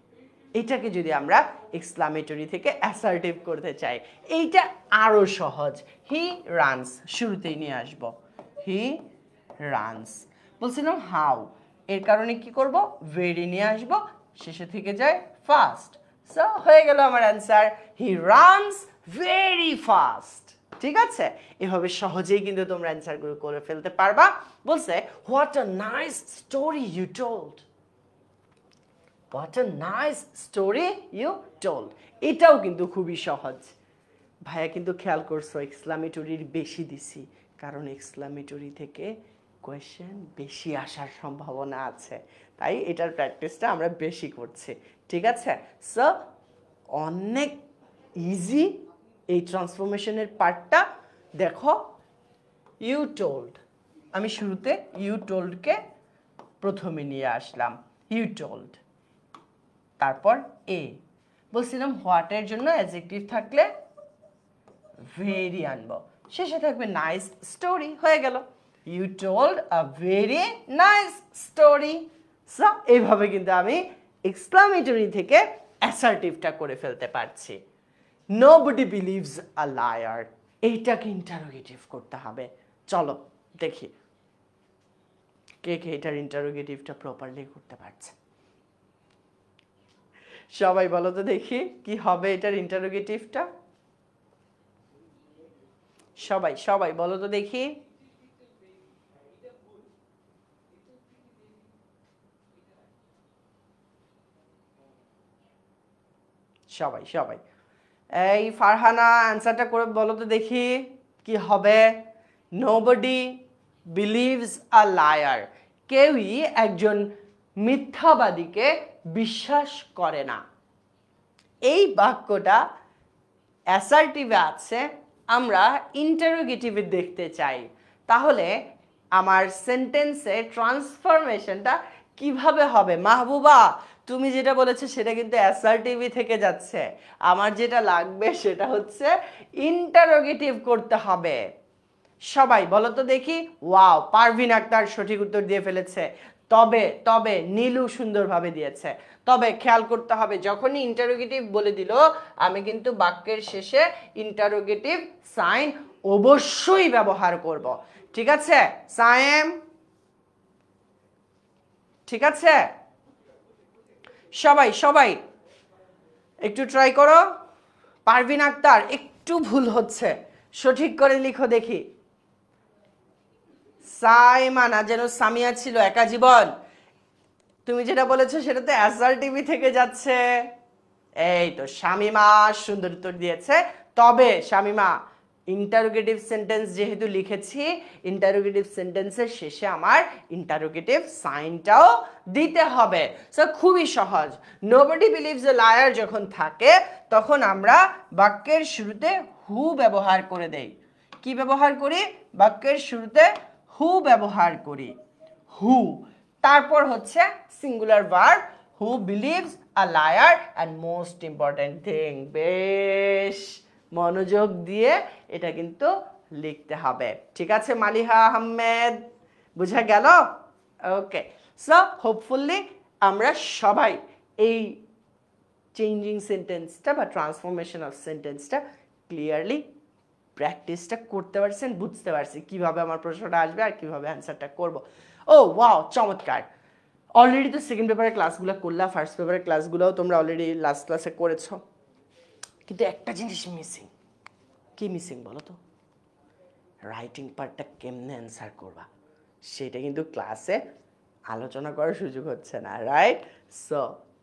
Speaker 1: এটাকে যদি আমরা এক্সক্লামেটরি থেকে অ্যাসার্টিভ করতে চাই, এইটা আরো সহজ। হি রানস শুরুতেই নিয়ে আসবো, হি রানস। বলছিলাম হাউ, এর কারণে কি করব, ভেরি নিয়ে আসবো, শেষে থেকে যায় ফাস্ট। সো হয়ে গেল আমার answer, he runs very fast. ঠিক আছে, এভাবে সহজেই কিন্তু তোমরা অ্যান্সারগুলো করে ফেলতে পারবা। বলছে what a nice story you told, what a nice story you told. এটাও কিন্তু খুবই সহজ। ভাইয়া কিন্তু খেয়াল করছো এক্সক্লামেটরির বেশি দিছি, কারণ এক্সক্লামেটরি থেকে কোয়েশ্চেন বেশি আসার সম্ভাবনা আছে, তাই এটার প্র্যাকটিসটা আমরা বেশি করছি। ঠিক আছে, সো অনেক ইজি এই ট্রান্সফরমেশনের পার্টটা। দেখো ইউ টোল্ড, আমি শুরুতে ইউ টোল্ডকে প্রথমে নিয়ে আসলাম, ইউ টোল্ড। তারপর এ বলছিলাম হোয়াটের জন্য অ্যাডজেক্টিভ থাকলে ভেরি আনবো, শেষে থাকবে নাইস স্টোরি, হয়ে গেল you told a very nice story. So এইভাবে কিন্তু আমি এক্সক্লামেটরি থেকে অ্যাসার্টিভটা করে ফেলতে পারছি। নোবডি বিলিভস আ লায়ার, এইটাকে ইন্টারোগেটিভ করতে হবে। চলো দেখি কে কে এটার ইন্টারোগেটিভটা প্রপারলি করতে পারছে। সবাই বলো তো দেখি কি হবে এটার ইন্টারোগেটিভটা। সবাই সবাই বলো তো দেখি। সবাই সবাই এই ফারহানা অ্যান্সারটা করে বলো তো দেখি কি হবে। নোবডি বিলিভস আ লায়ার, কেউই একজন মিথ্যাবাদীকে বিশ্বাস করে না। এই বাক্যটা অ্যাসার্টিভে আছে, আমরা ইন্টারোগেটিভে দেখতে চাই। তাহলে আমার সেন্টেন্সে ট্রান্সফরমেশনটা কিভাবে হবে? মাহবুবা তুমি যেটা বলেছো সেটা কিন্তু অ্যাসার্টিভই থেকে যাচ্ছে, আমার যেটা লাগবে সেটা হচ্ছে ইন্টারোগেটিভ করতে হবে। সবাই বলো তো দেখি। ওয়াও, পারভিন আক্তার সঠিক উত্তর দিয়ে ফেলেছে। তবে তবে নীলু সুন্দরভাবে দিয়েছে। তবে খেয়াল করতে হবে যখনই ইন্টারোগেটিভ বলে দিল আমি কিন্তু বাক্যের শেষে ইন্টারোগেটিভ সাইন অবশ্যই ব্যবহার করব। ঠিক আছে সায়েম? ঠিক আছে, সবাই সবাই একটু ট্রাই করো। পারভিন আক্তার একটু ভুল হচ্ছে, সঠিক করে লিখো দেখি। সাইমানা যেন সামিয়া ছিল একা জীবন, তুমি যেটা বলেছো সেটা তো অ্যাসার্টিভই থেকে যাচ্ছে। এই তো শামিমা সুন্দর উত্তর দিয়েছে। তবে শামিমা ইন্টারোগেটিভ সেন্টেন্স যেহেতু লিখেছি, ইন্টারোগেটিভ সেন্টেন্সের শেষে আমার ইন্টারোগেটিভ সাইনটাও দিতে হবে। সো খুবই সহজ। নোবডি বিলিভস এ লায়ার যখন থাকে তখন আমরা বাক্যের শুরুতে হু ব্যবহার করে দেই। কি ব্যবহার করি? বাক্যের শুরুতে হু ব্যবহার করি, হু। তারপর হচ্ছে singular verb, who believes a liar, and most important thing, বেশ মনোযোগ দিয়ে এটা কিন্তু লিখতে হবে। ঠিক আছে মালিহা আহমেদ, বুঝা গেল? ওকে, সো হোপফুলি আমরা সবাই এই চেঞ্জিং সেন্টেন্সটা বা ট্রান্সফরমেশন অফ সেন্টেন্সটা ক্লিয়ারলি প্র্যাকটিসটা করতে পারছেন, বুঝতে পারছি কিভাবে আমার প্রশ্নটা আসবে আর কিভাবে অ্যান্সারটা করব। ও ওয়াও, চমৎকার। অলরেডি তো সেকেন্ড পেপারের ক্লাসগুলো করলা, ফার্স্ট পেপারের ক্লাসগুলোও তোমরা অলরেডি লাস্ট ক্লাসে করেছো, কিন্তু একটা জিনিস মিসিং। কি মিসিং বলো তো? রাইটিং পার্টটা কেমনে অ্যান্সার করবা সেটা কিন্তু ক্লাসে আলোচনা করার সুযোগ হচ্ছে না, রাইট? সো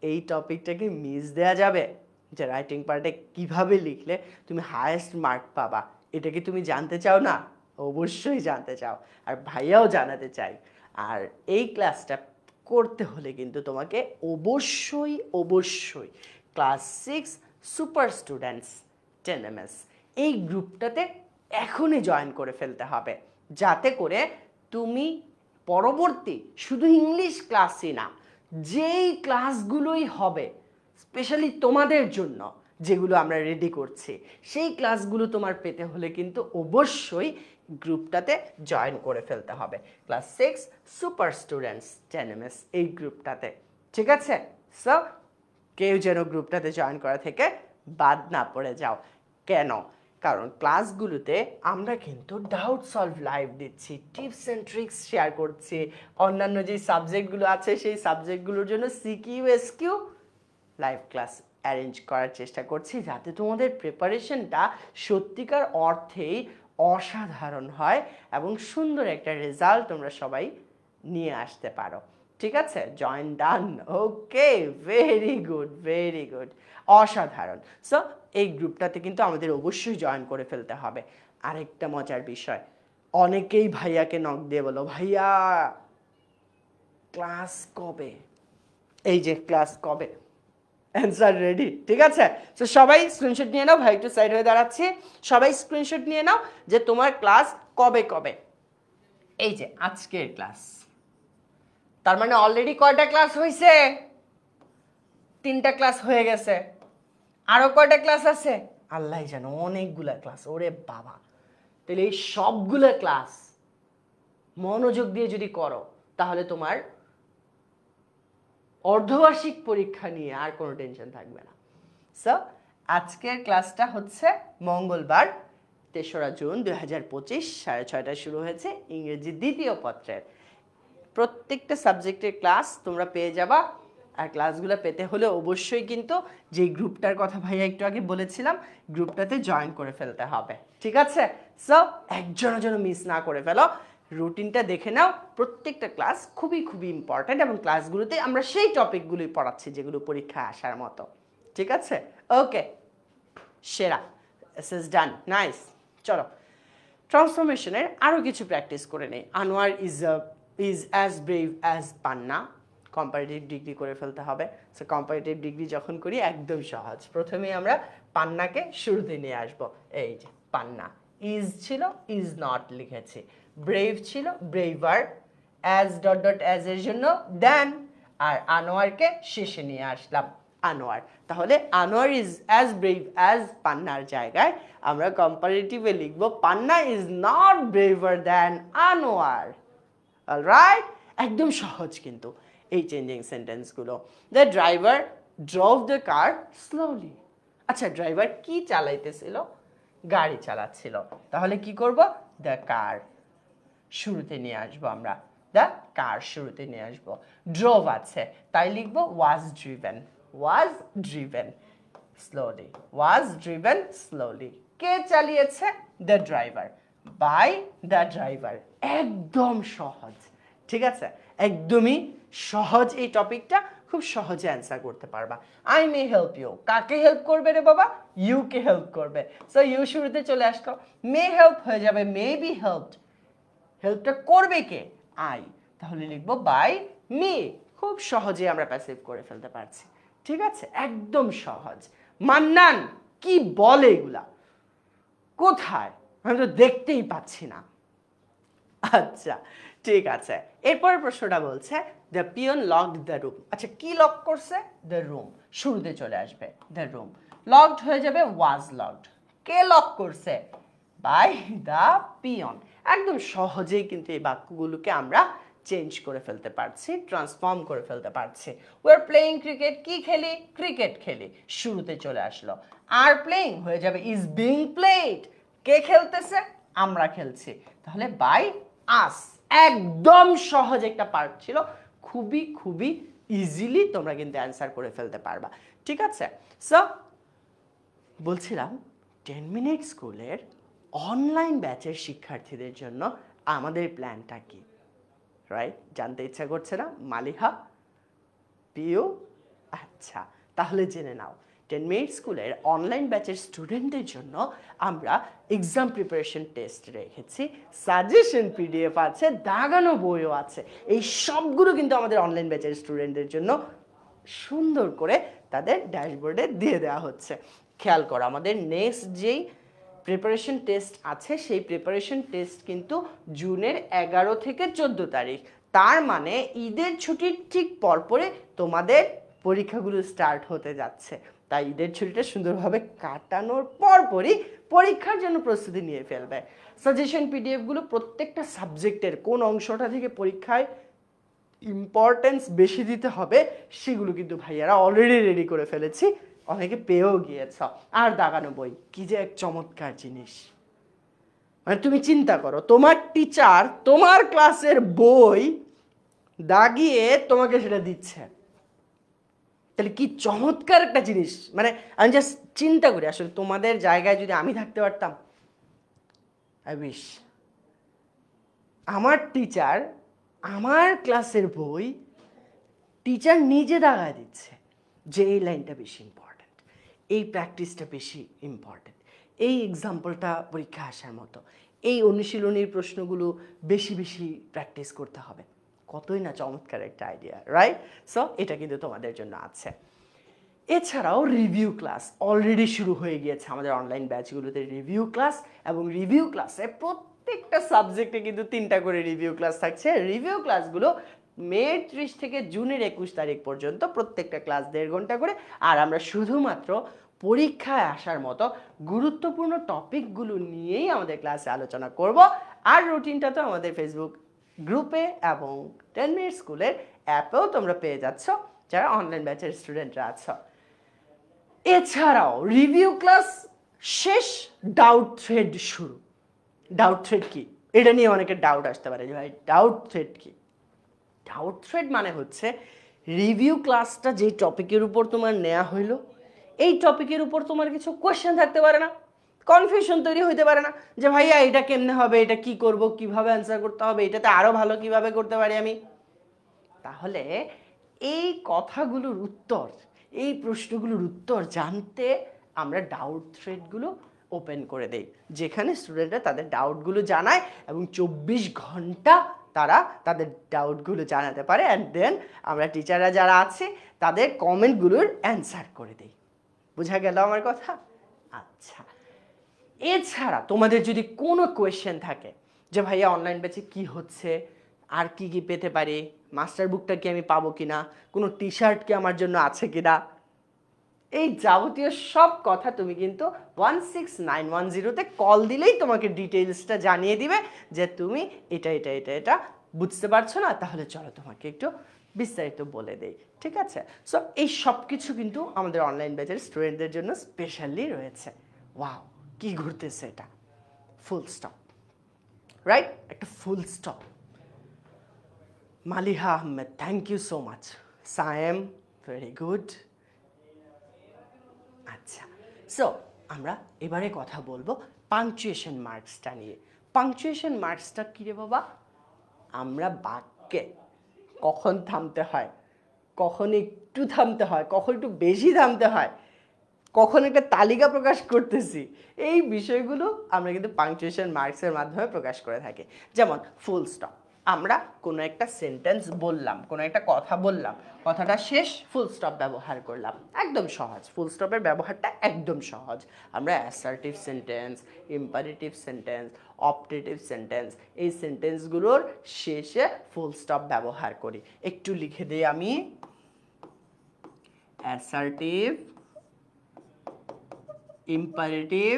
Speaker 1: এই টপিকটাকে মিস দেওয়া যাবে যে রাইটিং পার্টে কিভাবে লিখলে তুমি হায়েস্ট মার্ক পাবা, এটা কি তুমি জানতে চাও না? অবশ্যই জানতে চাও, আর ভাইয়াও জানাতে চাই। আর এই ক্লাসটা করতে হলে কিন্তু তোমাকে অবশ্যই অবশ্যই ক্লাস 6 সুপার স্টুডেন্টস 10ms এই গ্রুপটাতে এখনই জয়েন করে ফেলতে হবে, যাতে করে তুমি পরবর্তী শুধু ইংলিশ ক্লাসই না, যেই ক্লাসগুলোই হবে স্পেশালি তোমাদের জন্য যেগুলো আমরা রেডি করছি, সেই ক্লাসগুলো তোমার পেতে হলে কিন্তু অবশ্যই গ্রুপটাতে জয়েন করে ফেলতে হবে, ক্লাস 6 সুপার স্টুডেন্টস 10ms এই গ্রুপটাতে। ঠিক আছে? সো কেউ যেন গ্রুপটাতে জয়েন করা থেকে বাদ না পড়ে যাও। কেন? কারণ ক্লাসগুলোতে আমরা কিন্তু ডাউট সলভ লাইভ দিচ্ছি, টিপস অ্যান্ড ট্রিক্স শেয়ার করছি, অন্যান্য যে সাবজেক্টগুলো আছে সেই সাবজেক্টগুলোর জন্য CQ SQ live class arrange করার চেষ্টা করছি, যাতে তোমাদের প্রিপারেশনটা সত্যিকার অর্থেই অসাধারণ হয় এবং সুন্দর একটা রেজাল্ট তোমরা সবাই নিয়ে আসতে পারো। ঠিক আছে, জয়েন ডান, ওকে, ভেরি গুড ভেরি গুড, অসাধারণ। সো এই গ্রুপটাতে কিন্তু আমাদের অবশ্যই জয়েন করে ফেলতে হবে। আরেকটা মজার বিষয়, অনেকেই ভাইয়াকে নক দিয়ে বলো, ভাইয়া ক্লাস কবে? এই যে ক্লাস কবে, অ্যান্সার রেডি। ঠিক আছে, তো সবাই স্ক্রিনশট নিয়ে নাও, ভাই একটু সাইড হয়ে দাঁড়াচ্ছি, সবাই স্ক্রিনশট নিয়ে নাও যে তোমার ক্লাস কবে কবে। এই যে আজকের ক্লাস, তার মানে অলরেডি কয়টা ক্লাস হয়েছে? 3টা ক্লাস হয়ে গেছে। আরো কয়টা ক্লাস আছে আল্লাহ জানো, অনেকগুলা ক্লাস, ওরে বাবা। তাহলে এই সবগুলা ক্লাস মনোযোগ দিয়ে যদি করো তাহলে তোমার অর্ধবার্ষিক পরীক্ষা নিয়ে আর কোনো টেনশন থাকবে না। সো আজকের ক্লাসটা হচ্ছে মঙ্গলবার 3রা জুন 2025, 6:30টায় শুরু হয়েছে ইংরেজি দ্বিতীয় পত্রের। প্রত্যেকটা সাবজেক্টের ক্লাস তোমরা পেয়ে যাবা। আর ক্লাসগুলো পেতে হলে অবশ্যই কিন্তু যে গ্রুপটার কথা ভাইয়া একটু আগে বলেছিলাম, গ্রুপটাতে জয়েন করে ফেলতে হবে। ঠিক আছে, সো একজনের জন্য মিস না করে ফেলো, রুটিনটা দেখে নাও। প্রত্যেকটা ক্লাস খুবই খুবই ইম্পর্ট্যান্ট এবং ক্লাসগুলোতে আমরা সেই টপিকগুলোই পড়াচ্ছি যেগুলো পরীক্ষা আসার মতো। ঠিক আছে, ওকে, সেরা, দিস ইজ ডান, নাইস। চলো ট্রান্সফরমেশনের আরও কিছু প্র্যাকটিস করে নেই। Anwar is as brave as Panna, comparative degree করে ফেলতে হবে। সো কম্পারেটিভ ডিগ্রি যখন করি একদম সহজ, প্রথমেই আমরা পান্নাকে শুরুতে নিয়ে আসবো। এই যে পান্না, ইজ ছিল, ইজ নট লিখেছি, ব্রেভ ছিল, braver, as dot dot as এর জন্য দেন, আর আনোয়ারকে শেষে নিয়ে আসলাম, আনোয়ার। তাহলে Anwar is as brave as পান্নার জায়গায় আমরা কম্পারেটিভে লিখবো Panna is not braver than Anwar. Alright, একদম সহজ কিন্তু এই চেঞ্জিং সেন্টেন্সগুলো। The driver drove the car slowly. আচ্ছা, ড্রাইভার কি চালাইতেছিল? গাড়ি চালাচ্ছিল। তাহলে কি করব? দ্য কার শুরুতে নিয়ে আসবো আমরা, দ্য কার শুরুতে নিয়ে আসবো। ড্রোভ আছে তাই লিখবো was driven, was driven slowly, was driven slowly. কে চালিয়েছে? The driver, by the driver. একদম সহজ। ঠিক আছে, একদমই সহজ এই টপিকটা, খুব সহজে অ্যান্সার করতে পারবা। আই মে হেল্প ইউ, কাকে হেল্প করবে রে বাবা? ইউ কে হেল্প করবে। সো ইউ শুরুতে চলে আসলো, মে হেল্প হয়ে যাবে মে বি হেল্পড। হেল্পটা করবে কে? আই, তাহলে লিখবো বাই মি। খুব সহজে আমরা প্যাসিভ করে ফেলতে পারছি। ঠিক আছে, একদম সহজ। মান্নান কি বলে এগুলা? কোথায়? আমি তো দেখতেই পাচ্ছি না। আচ্ছা ঠিক আছে, এরপরের প্রশ্নটা বলছে the peon locked the room. আচ্ছা, কি লক করছে? দ্য রুম শুরুতে চলে আসবে, দ্য রুম। লকড হয়ে যাবে ওয়াজ লকড। কে লক করছে? By the peon. একদম সহজেই কিন্তু এই বাক্যগুলোকে আমরা চেঞ্জ করে ফেলতে পারছি, ট্রান্সফর্ম করে ফেলতে পারছি। উই আর প্লেইং ক্রিকেট, কি খেলি? ক্রিকেট খেলি, শুরুতে চলে আসলো। আর প্লেইং হয়ে যাবে ইজ বিং প্লেড। কে খেলতেছে? আমরা খেলছি, তাহলে বাই আস। একদম সহজ একটা পার্ট ছিল, খুবই খুবই ইজিলি তোমরা কিন্তু অ্যান্সার করে ফেলতে পারবা। ঠিক আছে, সো বলছিলাম 10 মিনিট স্কুলের অনলাইন ব্যাচের শিক্ষার্থীদের জন্য আমাদের প্ল্যানটা কি, রাইট? জানতে ইচ্ছা করছে না মালিহা, পিউ? আচ্ছা, তাহলে জেনে নাও 10 মিনিট স্কুলের অনলাইন ব্যাচের স্টুডেন্টদের জন্য আমরা এক্সাম প্রিপারেশন টেস্ট রেখেছি, সাজেশন পিডিএফ আছে, দাগানো বইও আছে। এই সবগুলো কিন্তু আমাদের অনলাইন ব্যাচের স্টুডেন্টদের জন্য সুন্দর করে তাদের ড্যাশবোর্ডে দিয়ে দেওয়া হচ্ছে। খেয়াল করো, আমাদের নেক্সট যেই প্রিপারেশন টেস্ট আছে সেই প্রিপারেশন টেস্ট কিন্তু জুনের 11 থেকে 14 তারিখ। তার মানে ঈদের ছুটির ঠিক পরপরে তোমাদের পরীক্ষাগুলো স্টার্ট হতে যাচ্ছে। তাই ঈদের ছুটিটা সুন্দরভাবে কাটানোর পরপরই পরীক্ষার জন্য প্রস্তুতি নিয়ে ফেলবে। সাজেশন পিডিএফগুলো প্রত্যেকটা সাবজেক্টের কোন অংশটা থেকে পরীক্ষায় ইম্পর্টেন্স বেশি দিতে হবে সেগুলো কিন্তু ভাইয়ারা অলরেডি রেডি করে ফেলেছি, অনেকে পেয়েও গিয়েছ। আর দাগানো বই কি যে এক চমৎকার জিনিস, মানে তুমি চিন্তা করো তোমার টিচার তোমার ক্লাসের বই দাগিয়ে তোমাকে সেটা দিচ্ছে, তাহলে কি চমৎকার একটা জিনিস। মানে আমি জাস্ট চিন্তা করি আসলে তোমাদের জায়গায় যদি আমি থাকতে পারতাম, আই উইশ আমার টিচার আমার ক্লাসের বই টিচার নিজে দাগায় দিচ্ছে যে এই লাইনটা বেশি ইম্পর্ট্যান্ট, এই প্র্যাকটিসটা বেশি ইম্পর্ট্যান্ট, এই এক্সাম্পলটা পরীক্ষা আসার মতো, এই অনুশীলনীর প্রশ্নগুলো বেশি বেশি প্র্যাকটিস করতে হবে। কতই না চমৎকার একটা আইডিয়া, রাইট? সো এটা কিন্তু তোমাদের জন্য আছে। এছাড়াও রিভিউ ক্লাস অলরেডি শুরু হয়ে গিয়েছে আমাদের অনলাইন ব্যাচগুলোতে। রিভিউ ক্লাস, এবং রিভিউ ক্লাসে প্রত্যেকটা সাবজেক্টে কিন্তু 3টা করে রিভিউ ক্লাস থাকছে। রিভিউ ক্লাসগুলো মে 30 থেকে জুনের 21 তারিখ পর্যন্ত, প্রত্যেকটা ক্লাস 1.5 ঘন্টা করে। আর আমরা শুধুমাত্র পরীক্ষায় আসার মতো গুরুত্বপূর্ণ টপিকগুলো নিয়েই আমাদের ক্লাসে আলোচনা করব। আর রুটিনটা তো আমাদের ফেসবুক গ্রুপে এবং 10 মিনিট স্কুলের অ্যাপেও তোমরা পেয়ে যাচ্ছ যারা অনলাইন ব্যাচের স্টুডেন্টরা আছো। এছাড়াও রিভিউ ক্লাস শেষ, ডাউট থ্রেড শুরু। ডাউট থ্রেড কি, এটা নিয়ে অনেকের ডাউট আসতে পারে যে ভাই ডাউট থ্রেড কি। ডাউট থ্রেড মানে হচ্ছে রিভিউ ক্লাসটা যেই টপিকের উপর তোমার নেওয়া হইলো, এই টপিকের উপর তোমার কিছু কোয়েশ্চেন থাকতে পারে না, কনফিউশন তৈরি হইতে পারে না যে ভাইয়া এটা কেমনে হবে, এটা কি করব, কিভাবে অ্যান্সার করতে হবে, এটাতে আরো ভালো কিভাবে করতে পারি আমি। তাহলে এই কথাগুলোর উত্তর, এই প্রশ্নগুলোর উত্তর জানতে আমরা ডাউট থ্রেডগুলো ওপেন করে দেই, যেখানে স্টুডেন্টরা তাদের ডাউটগুলো জানায় এবং 24 ঘন্টা তারা তাদের ডাউটগুলো জানাতে পারে। অ্যান্ড দেন আমরা টিচাররা যারা আছে তাদের কমেন্টগুলোর অ্যান্সার করে দেই। বোঝা গেল আমার কথা? আচ্ছা, এছাড়া তোমাদের যদি কোনো কোয়েশ্চেন থাকে যে ভাইয়া অনলাইন ব্যাচে কি হচ্ছে, আর কি কি পেতে পারি, মাস্টার বুকটা কি আমি পাবো কিনা, কোনো টি শার্ট কি আমার জন্য আছে কিনা, এই যাবতীয় সব কথা তুমি কিন্তু 16910-তে কল দিলেই তোমাকে ডিটেইলসটা জানিয়ে দিবে যে তুমি এটা এটা এটা এটা বুঝতে পারছো না, তাহলে চলো তোমাকে একটু বিস্তারিত বলে দেই। ঠিক আছে? সো এই সব কিছু কিন্তু আমাদের অনলাইন ব্যাচের স্টুডেন্টদের জন্য স্পেশালি রয়েছে। ওয়াও, কি ঘুরতেছে এটা, ফুল স্টপ, রাইট? একটা full stop. Maliha Ahmed, thank you so much. Sayem, very good. আচ্ছা, সো আমরা এবারে কথা বলবো পাংচুয়েশন মার্কসটা নিয়ে। পাংচুয়েশন মার্কসটা কী রে বাবা? আমরা বাক্যে কখন থামতে হয়, কখন একটু থামতে হয়, কখন একটু বেশি থামতে হয়, কখন একটা তালিকা প্রকাশ করতেছি, এই বিষয়গুলো আমরা কিন্তু পাংচুয়েশন মার্কসের মাধ্যমে প্রকাশ করে থাকি। যেমন ফুল স্টপ, আমরা কোনো একটা সেন্টেন্স বললাম, কোনো একটা কথা বললাম, কথাটা শেষ, ফুল স্টপ ব্যবহার করলাম, একদম সহজ। ফুল স্টপের ব্যবহারটা একদম সহজ। আমরা assertive sentence, imperative sentence, optative sentence, এই সেন্টেন্সগুলোর শেষে ফুল স্টপ ব্যবহার করি। একটু লিখে দিই আমি, অ্যাসার্টিভ, ইম্পারেটিভ,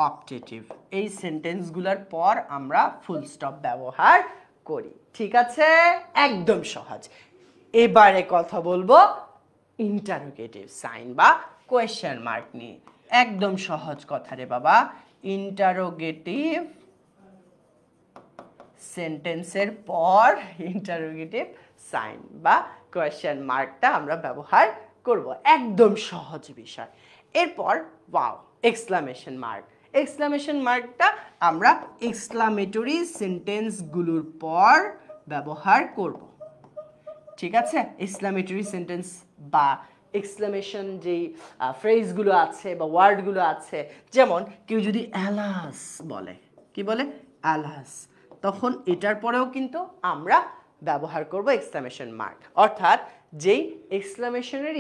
Speaker 1: অপটেটিভ, এই সেন্টেন্সগুলোর পর আমরা ফুল স্টপ ব্যবহার করি। ঠিক আছে? একদম সহজ। এবারে কথা বলবো ইন্টারোগেটিভ সাইন বা কোয়েশ্চেন মার্ক নিয়ে। একদম সহজ কথা রে বাবা। ইন্টারোগেটিভ সেন্টেন্সের পর ইন্টারোগেটিভ সাইন বা কোয়েশ্চেন মার্কটা আমরা ব্যবহার করব। একদম সহজ বিষয়। এরপর ওয়াও, এক্সক্লামেশন মার্ক। এক্সক্লামেশন মার্কটা আমরা এক্সক্লামেটরি সেন্টেন্সগুলোর পর ব্যবহার করব। ঠিক আছে? এক্সক্লামেটরি সেন্টেন্স বা এক্সক্লামেশন যেই ফ্রেজগুলো আছে বা ওয়ার্ডগুলো আছে, যেমন কেউ যদি অ্যালাস বলে, কি বলে? অ্যালাস, তখন এটার পরেও কিন্তু আমরা ব্যবহার করব এক্সক্লামেশন মার্ক। অর্থাৎ যেই এক্সক্লামেশনের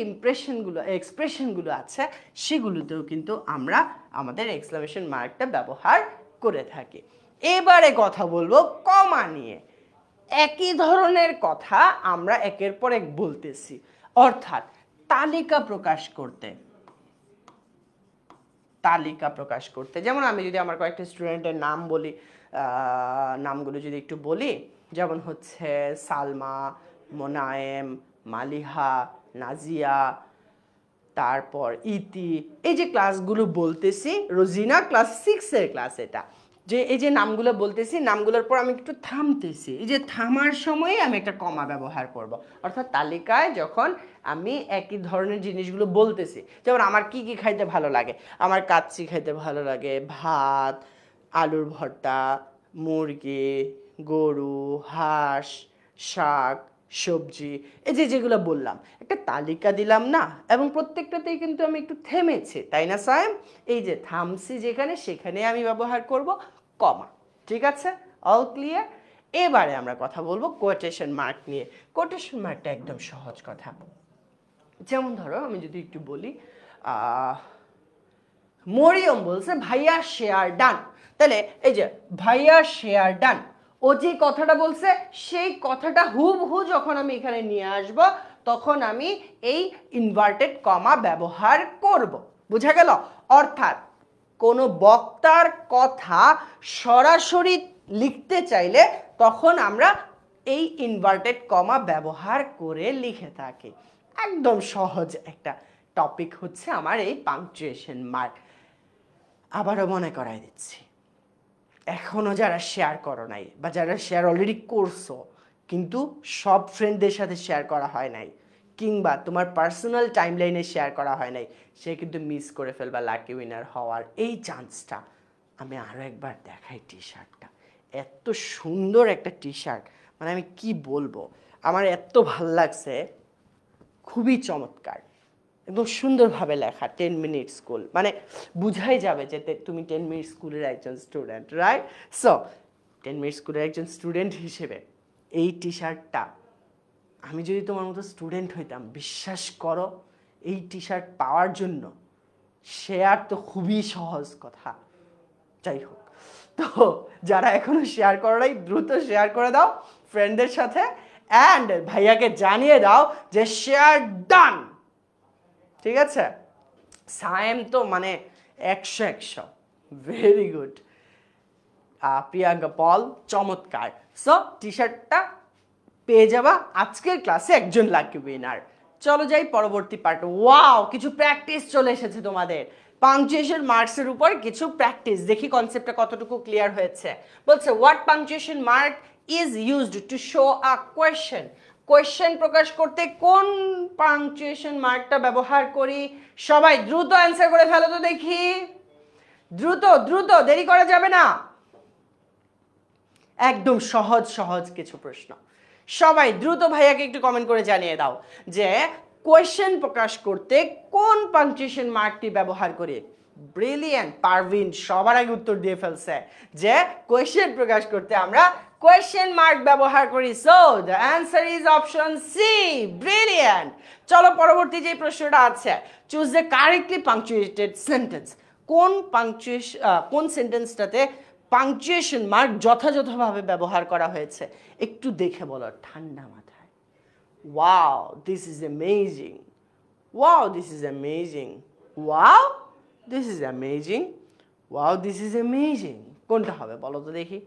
Speaker 1: এক্সপ্রেশনগুলো আছে সেগুলোতেও কিন্তু আমরা আমাদের এক্সক্লামেশন মার্কটা ব্যবহার করে থাকি। এবারে কথা বলবো কমা নিয়ে। একই ধরনের কথা আমরা একের পর এক বলতেছি, অর্থাৎ তালিকা প্রকাশ করতে, তালিকা প্রকাশ করতে। যেমন আমি যদি আমার কয়েকটা স্টুডেন্টের নাম বলি, নামগুলো যদি একটু বলি, যেমন হচ্ছে সালমা, মোনায়েম, মালিহা, নাজিয়া, তারপর ইতি, এই যে ক্লাসগুলো বলতেছি, রোজিনা ক্লাস 6-এর ক্লাস এটা, যে এই যে নামগুলো বলতেছি, নামগুলোর পর আমি একটু থামতেছি, এই যে থামার সময়ে আমি একটা কমা ব্যবহার করব। অর্থাৎ তালিকায় যখন আমি একই ধরনের জিনিসগুলো বলতেছি, যেমন আমার কি কি খাইতে ভালো লাগে, আমার কাচ্চি খাইতে ভালো লাগে, ভাত, আলুর ভর্তা, মুরগি, গরু, হাঁস, শাক, সবজি, এই যে যেগুলো বললাম একটা তালিকা দিলাম না, এবং প্রত্যেকটাতেই কিন্তু আমি একটু থেমেছি, তাই না সায়েম? এই যে থামছি যেখানে, সেখানে আমি ব্যবহার করব কমা। ঠিক আছে, অল ক্লিয়ার? এবারে আমরা কথা বলবো কোটেশন মার্ক নিয়ে। কোটেশন মার্কটা একদম সহজ কথা। যেমন ধরো আমি যদি একটু বলি, মরিয়ম বলছে ভাইয়া শেয়ার ডান, তাহলে এই যে ভাইয়া শেয়ার ডান, ও যে কথাটা বলছে সেই কথাটা হুবহু যখন আমি এখানে নিয়ে আসব, তখন আমি এই ইনভার্টেড কমা ব্যবহার করব। বুঝা গেল? অর্থাৎ কোনো বক্তার কথা সরাসরি লিখতে চাইলে তখন আমরা এই ইনভার্টেড কমা ব্যবহার করে লিখে থাকি। একদম সহজ একটা টপিক হচ্ছে আমার এই পাংচুয়েশন মার্ক। আবারও মনে করাই দিচ্ছি, এখনও যারা শেয়ার করো নাই, বা যারা শেয়ার অলরেডি করছো কিন্তু সব ফ্রেন্ডদের সাথে শেয়ার করা হয় নাই, কিংবা তোমার পার্সোনাল টাইমলাইনে শেয়ার করা হয় নাই, সে কিন্তু মিস করে ফেলবা লাকি উইনার হওয়ার এই চান্সটা। আমি আরও একবার দেখাই টি শার্টটা, এত সুন্দর একটা টি শার্ট, মানে আমি কি বলবো, আমার এত ভাল লাগছে, খুবই চমৎকার, একদম সুন্দরভাবে লেখা 10 মিনিট স্কুল, মানে বুঝাই যাবে যে তুমি 10 মিনিট স্কুলের একজন স্টুডেন্ট, রাইট? সো 10 মিনিট স্কুলের একজন স্টুডেন্ট হিসেবে এই টি শার্টটা, আমি যদি তোমার মতো স্টুডেন্ট হইতাম, বিশ্বাস করো এই টি শার্ট পাওয়ার জন্য শেয়ার তো খুবই সহজ কথা। যাই হোক, তো যারা এখনো শেয়ার করো নাই, দ্রুত শেয়ার করে দাও ফ্রেন্ডদের সাথে, অ্যান্ড ভাইয়াকে জানিয়ে দাও যে শেয়ার ডান। ঠিক আছে, সায়েম তো মানে 100 ভেরি গুড। প্রিয়াঙ্কা পল চমৎকার। সো টি শার্টটা পেয়ে যাবা আজকের ক্লাসে একজন লাকি উইনার। চলো যাই পরবর্তী পার্ট। ওয়াও, কিছু প্র্যাকটিস চলে এসেছে তোমাদের পাংচুয়েশন মার্কসের উপর, কিছু প্র্যাকটিস দেখি কনসেপ্টটা কতটুকু ক্লিয়ার হয়েছে। বলছে what punctuation mark is used to show a question. Question প্রকাশ করতে কোন পাংচুয়েশন মার্কটা ব্যবহার করি? সবাই দ্রুত অ্যান্সার করে ফেলো তো দেখি, দ্রুত দ্রুত, দেরি করা যাবে না। একদম সহজ সহজ কিছু প্রশ্ন, সবাই দ্রুত ভাইয়াকে একটু কমেন্ট করে জানিয়ে দাও যে কোয়েশ্চেন প্রকাশ করতে কোন পাংচুয়েশন মার্কটি ব্যবহার করি। ব্রিলিয়ান্ট, পারভিন সবার আগে উত্তর দিয়ে ফেলছে যে কোয়েশ্চেন প্রকাশ করতে আমরা কোয়েশ্চেন মার্ক ব্যবহার করি। So the answer is option C, brilliant. চলো পরবর্তী যে প্রশ্নটা আছে, choose the correctly punctuated sentence. কোন সেন্টেন্সটাতে পাংচুয়েশন মার্ক যথাযথভাবে ব্যবহার করা হয়েছে একটু দেখে বলো ঠান্ডা মাথায়। Wow, this is amazing, wow this is amazing, wow this is amazing, wow this is amazing. কোনটা হবে বলো তো দেখি?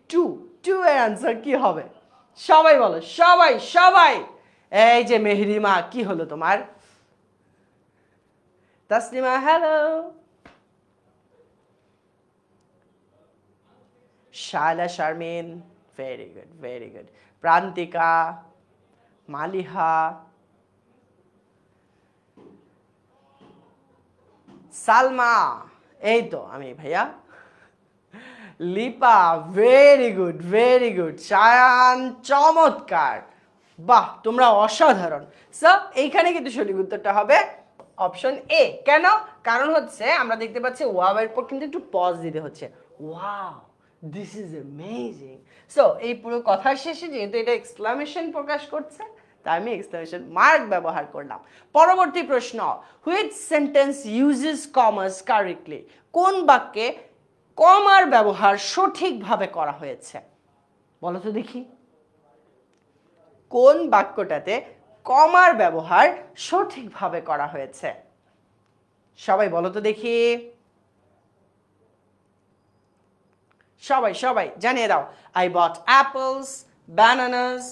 Speaker 1: টু এর অ্যান্সার কি হবে? সবাই বলো, সবাই সবাই। এই যে মেহরিমা, কি হলো তোমার? Taslima hello, Shaila Sharmin very good very good, Prantika, Maliha, Salma, এই তো আমি ভাইয়া, Lipa very good very good, Sayan চমৎকার, বাহ তোমরা অসাধারণ। সো এইখানে কিন্তু সঠিক উত্তরটা হবে অপশন এ। কেন? কারণ হচ্ছে আমরা দেখতে পাচ্ছি ওয়াও এর পর কিন্তু একটু পজ দিতে হচ্ছে। Wow this is amazing. So এই পুরো কথার শেষে যেহেতু এটা এক্সক্লামেশন প্রকাশ করছে, তাই আমি এক্সক্লামেশন মার্ক ব্যবহার করলাম। পরবর্তী প্রশ্ন, হুইচ সেন্টেন্স ইউজেস কমাস কারেক্টলি? কোন বাক্যে কমার ব্যবহার সঠিকভাবে করা হয়েছে বলো তো দেখি। কোন বাক্যটাতে কমার ব্যবহার সঠিকভাবে করা হয়েছে? সবাই বলো তো দেখি, সবাই সবাই জানিয়ে দাও। I bought apples bananas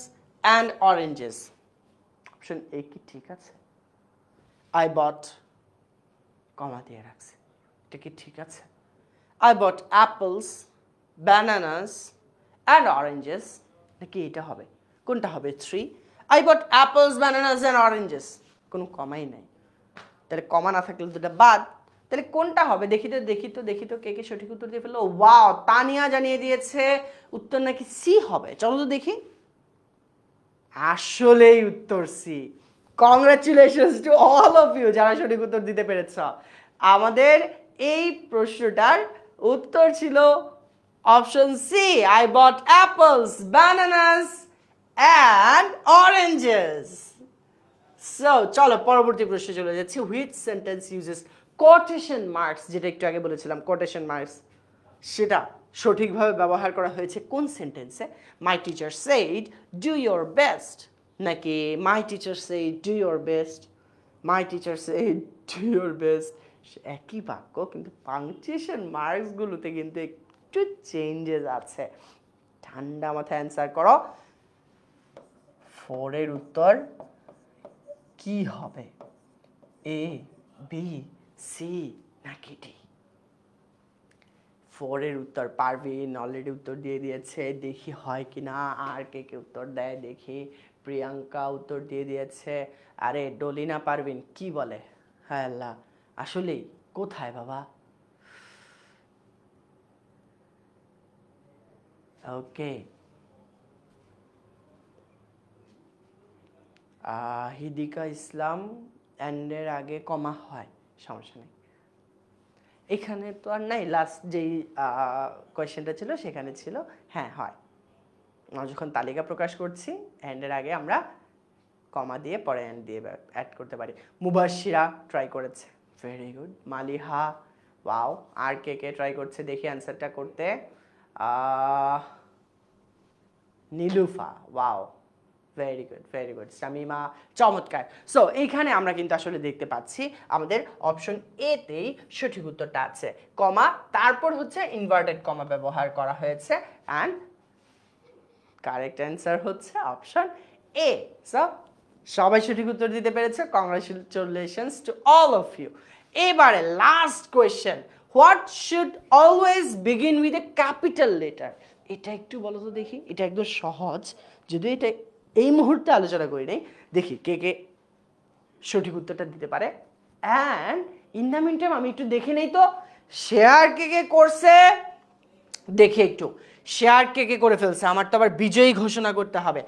Speaker 1: and oranges. Option A কি ঠিক আছে? I bought কমা দিয়ে রাখছি, এটা কি ঠিক আছে? I bought apples, bananas and oranges, নাকি এটা হবে? কোনটা হবে? 3 I bought apples, bananas and oranges, কোনো কমাই নাই, তাহলে কমা না থাকলে দুটো বাদ, তাহলে কোনটা হবে? দেখি তো কে কে সঠিক উত্তর দিয়ে ফেললো। ওয়াও, তানিয়া জানিয়ে দিয়েছে উত্তর নাকি সি হবে। চলো তো দেখি, আসলেই উত্তর C. Congratulations to all of you যারা সঠিক উত্তর দিতে পেরেছ। আমাদের এই প্রশ্নটার উত্তর ছিল option C, I bought apples, bananas and oranges. So চলো পরবর্তী প্রশ্নে চলে যাচ্ছি। Which sentence uses quotation marks, যেটা একটু আগে বলেছিলাম কোটেশন মার্কস, সেটা সঠিকভাবে ব্যবহার করা হয়েছে কোন সেন্টেন্সে? My teacher said do your best, নাকি my teacher said do your best, my teacher said do your best, একই বাক্য কিন্তু পাংচুয়েশন মার্কসগুলোতে কিন্তু একটু চেঞ্জেস আছে। ঠান্ডা মাথায় অ্যান্সার করো, 4 এর উত্তর কি হবে? এ, বি, সি নাকি ডি? 4 এর উত্তর পারভিন অলরেডি উত্তর দিয়ে দিয়েছে, দেখি হয় কিনা। আর কে কে উত্তর দেয় দেখি। প্রিয়াঙ্কা উত্তর দিয়ে দিয়েছে। আরে ডলিনা পারভিন কি বলে? হ্যাঁ আল্লাহ, আসলেই কোথায় বাবা? ওকে, হিদিকা ইসলাম অ্যান্ডের আগে কমা হয়, সমস্যা নেই। এখানে তো আর নাই, লাস্ট যেই কোয়েশ্চেনটা ছিল সেখানে ছিল হ্যাঁ হয়। আমরা যখন তালিকা প্রকাশ করছি অ্যান্ডের আগে আমরা কমা দিয়ে পরে অ্যান্ড দিয়ে অ্যাড করতে পারি। মুবাশিরা ট্রাই করেছে, ভেরি গুড। মালিহা, ওয়াও। আর কে কে ট্রাই করছে দেখি অ্যান্সারটা করতে? Nilufa, wow, very good very good. Shamima, চমৎকার। সো এইখানে আমরা কিন্তু আসলে দেখতে পাচ্ছি আমাদের অপশন এতেই সঠিক উত্তরটা আছে, কমা তারপর হচ্ছে ইনভার্টেড কমা ব্যবহার করা হয়েছে, অ্যান্ড কারেক্ট অ্যান্সার হচ্ছে অপশন এ। সো সবাই সঠিক উত্তর দিতে পেরেছে, congratulations to all of you. এবারে last question, what should always begin with a capital letter? এটা একটু বলো তো দেখি, এটা একদম সহজ, যদি এটা এই মুহূর্তে আলোচনা করি নাই, দেখি কে কে সঠিক উত্তরটা দিতে পারে। And in the meantime আমি একটু দেখে নেই তো শেয়ার কে কে করছে, দেখি একটু শেয়ার কে কে করে ফেলছে। আমার তো আবার বিজয়ী ঘোষণা করতে হবে।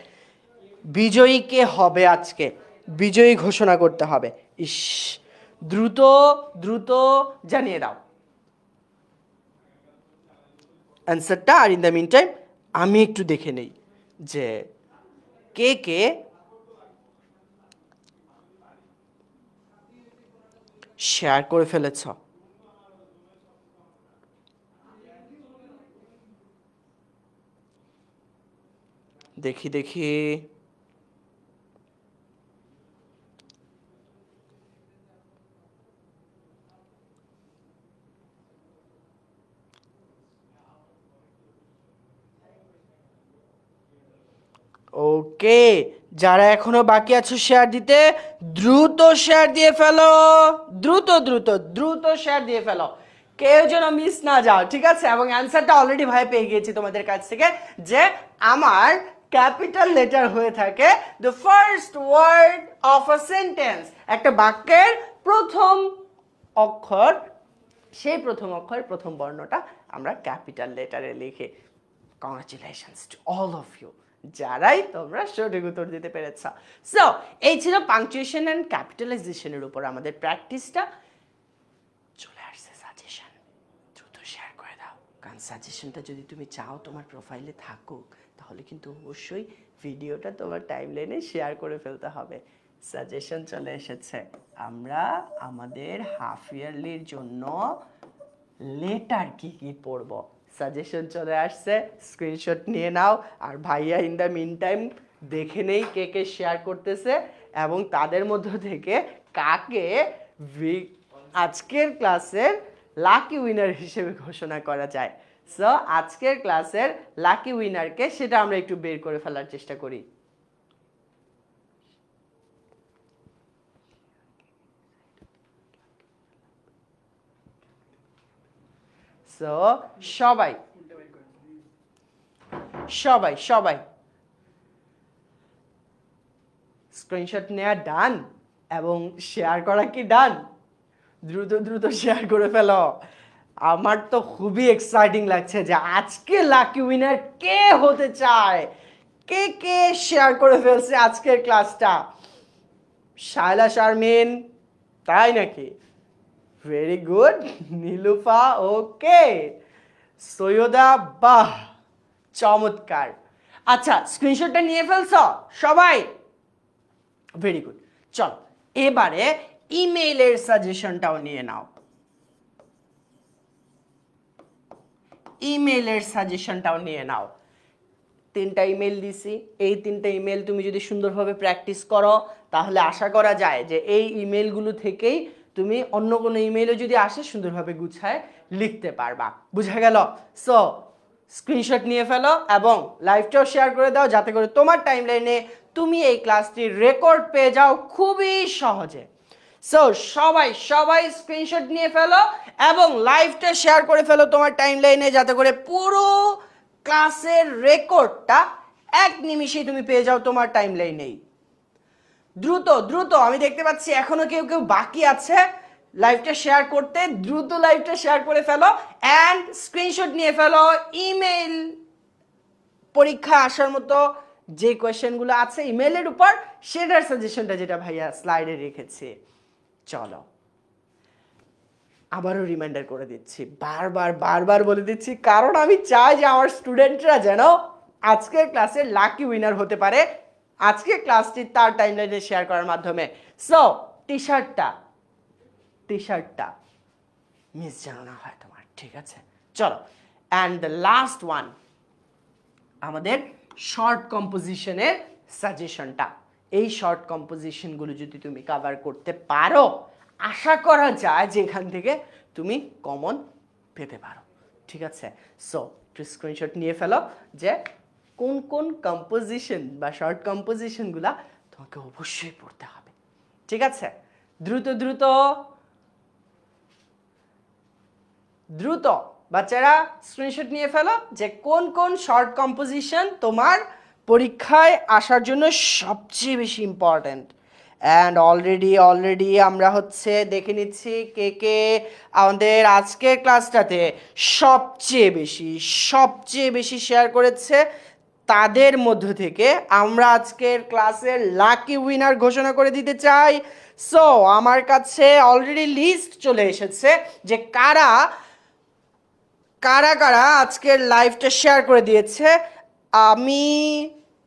Speaker 1: বিজয়ী কে হবে আজকে? বিজয়ী ঘোষণা করতে হবে। ইস, দ্রুত দ্রুত জানিয়ে দাও অ্যান্সারটা। আর ইন দ্য মিন টাইম আমি একটু দেখে নেই যে কে কে শেয়ার করে ফেলেছ। দেখি দেখি, ওকে, যারা এখনো বাকি আছো শেয়ার দিতে, দ্রুত শেয়ার দিয়ে ফেলো, দ্রুত দ্রুত দ্রুত শেয়ার দিয়ে ফেলো, কেউ যেন মিস না যাও, ঠিক আছে? এবং অ্যান্সারটা অলরেডি ভাই পেয়ে গিয়েছি তোমাদের কাছ থেকে, যে আমার ক্যাপিটাল লেটার হয়ে থাকে the first word of a sentence, একটা বাক্যের প্রথম অক্ষর, সেই প্রথম অক্ষর প্রথম বর্ণটা আমরা ক্যাপিটাল লেটারে লিখি। Congratulations to all of you যারাই তোমরা সঠিক উত্তর দিতে পেরেছ। সো এই ছিল পাংচুয়েশন অ্যান্ড ক্যাপিটালাইজেশনের উপর আমাদের প্র্যাকটিসটা। চলে আসছে সাজেশন, দ্রুত শেয়ার করে দাও, কারণ সাজেশনটা যদি তুমি চাও তোমার প্রোফাইলে থাকুক, তাহলে কিন্তু অবশ্যই ভিডিওটা তোমার টাইমলাইনে শেয়ার করে ফেলতে হবে। সাজেশন চলে এসেছে, আমরা আমাদের হাফ ইয়ারলির জন্য লেটার কি কি পড়ব, সাজেশন চলে আসছে, স্ক্রিনশট নিয়ে নাও। আর ভাইয়া ইন দ্য মিন টাইম দেখে নেই কে কে শেয়ার করতেছে এবং তাদের মধ্য থেকে কাকে আজকের ক্লাসের লাকি উইনার হিসেবে ঘোষণা করা যায়। সো আজকের ক্লাসের লাকি উইনারকে সেটা আমরা একটু বের করে ফেলার চেষ্টা করি। সো সবাই সবাই সবাই স্ক্রিনশট নেওয়া ডান এবং শেয়ার করা কি ডান? দ্রুত দ্রুত শেয়ার করে ফেলো। আমার তো খুবই এক্সাইটিং লাগছে যে আজকে লাকি উইনার কে হতে চায়। কে কে শেয়ার করে ফেলছে আজকের ক্লাসটা? শায়লা শারমিন, তাই নাকি? Very good. Nilufa, okay. Syeda, বাহ, চমৎকার। আচ্ছা, স্ক্রিনশটটা নিয়ে ফেলছ সবাই? Very good. চল এবারে ইমেইলের সাজেশনটাও নিয়ে নাও। ইমেইলের সাজেশনটাও নিয়ে নাও। 3টা ইমেল দিছি, এই 3টা ইমেল তুমি যদি সুন্দরভাবে প্র্যাকটিস করো তাহলে আশা করা যায় যে এই ইমেলগুলো থেকেই তুমি অন্য কোনো ইমেলও যদি আসে সুন্দরভাবে গুছায় লিখতে পারবা। বুঝা গেল? সো স্ক্রিনশট নিয়ে ফেলো এবং লাইভটাও শেয়ার করে দাও যাতে করে তোমার টাইমলাইনে তুমি এই ক্লাসটির রেকর্ড পেয়ে যাও খুবই সহজে। সো সবাই সবাই স্ক্রিনশট নিয়ে ফেলো এবং লাইভটা শেয়ার করে ফেলো তোমার টাইমলাইনে যাতে করে পুরো ক্লাসের রেকর্ডটা এক নিমিষেই তুমি পেয়ে যাও তোমার টাইমলাইনেই। দ্রুত দ্রুত, আমি দেখতে পাচ্ছি এখনো কেউ কেউ বাকি আছে লাইভটা শেয়ার করতে। দ্রুত লাইভটা শেয়ার করে ফেলো অ্যান্ড স্ক্রিনশট নিয়ে ফেলো। ইমেল পরীক্ষা আসার মতো যে কোয়েশ্চেনগুলো আছে ইমেলের উপর সেটার সাজেশনটা যেটা ভাইয়া স্লাইডে রেখেছি। চলো আবারও রিমাইন্ডার করে দিচ্ছি, বারবার বারবার বলে দিচ্ছি, কারণ আমি চাই যে আমার স্টুডেন্টরা যেন আজকের ক্লাসের লাকি উইনার হতে পারে আজকের ক্লাসটি তার টাইমলাইনে শেয়ার করার মাধ্যমে। সো টি শার্টটা মিস যেন না হয় তোমার, ঠিক আছে? চলো, অ্যান্ড দ্য লাস্ট ওয়ান, আমাদের শর্ট কম্পোজিশনের সাজেশনটা। এই শর্ট কম্পোজিশনগুলো যদি তুমি কভার করতে পারো আশা করা যায় যে এখান থেকে তুমি কমন পেতে পারো, ঠিক আছে? সো একটু স্ক্রিনশট নিয়ে ফেলো যে কোন কোন কম্পোজিশন বা শর্ট কম্পোজিশনগুলা তোমাকে অবশ্যই পড়তে হবে, ঠিক আছে? দ্রুত দ্রুত দ্রুত বাচ্চারা স্ক্রিনশট নিয়ে ফেলো যে কোন কোন শর্ট কম্পোজিশন তোমার পরীক্ষায় আসার জন্য সবচেয়ে বেশি ইম্পর্ট্যান্ট। অ্যান্ড অলরেডি আমরা হচ্ছে দেখে নিচ্ছি কে কে আমাদের আজকের ক্লাসটাতে সবচেয়ে বেশি শেয়ার করেছে। তাদের মধ্য থেকে আমরা আজকের ক্লাসের লাকি উইনার ঘোষণা করে দিতে চাই। সো আমার কাছে অলরেডি লিস্ট চলে এসেছে যে কারা আজকের লাইভটা শেয়ার করে দিয়েছে। আমি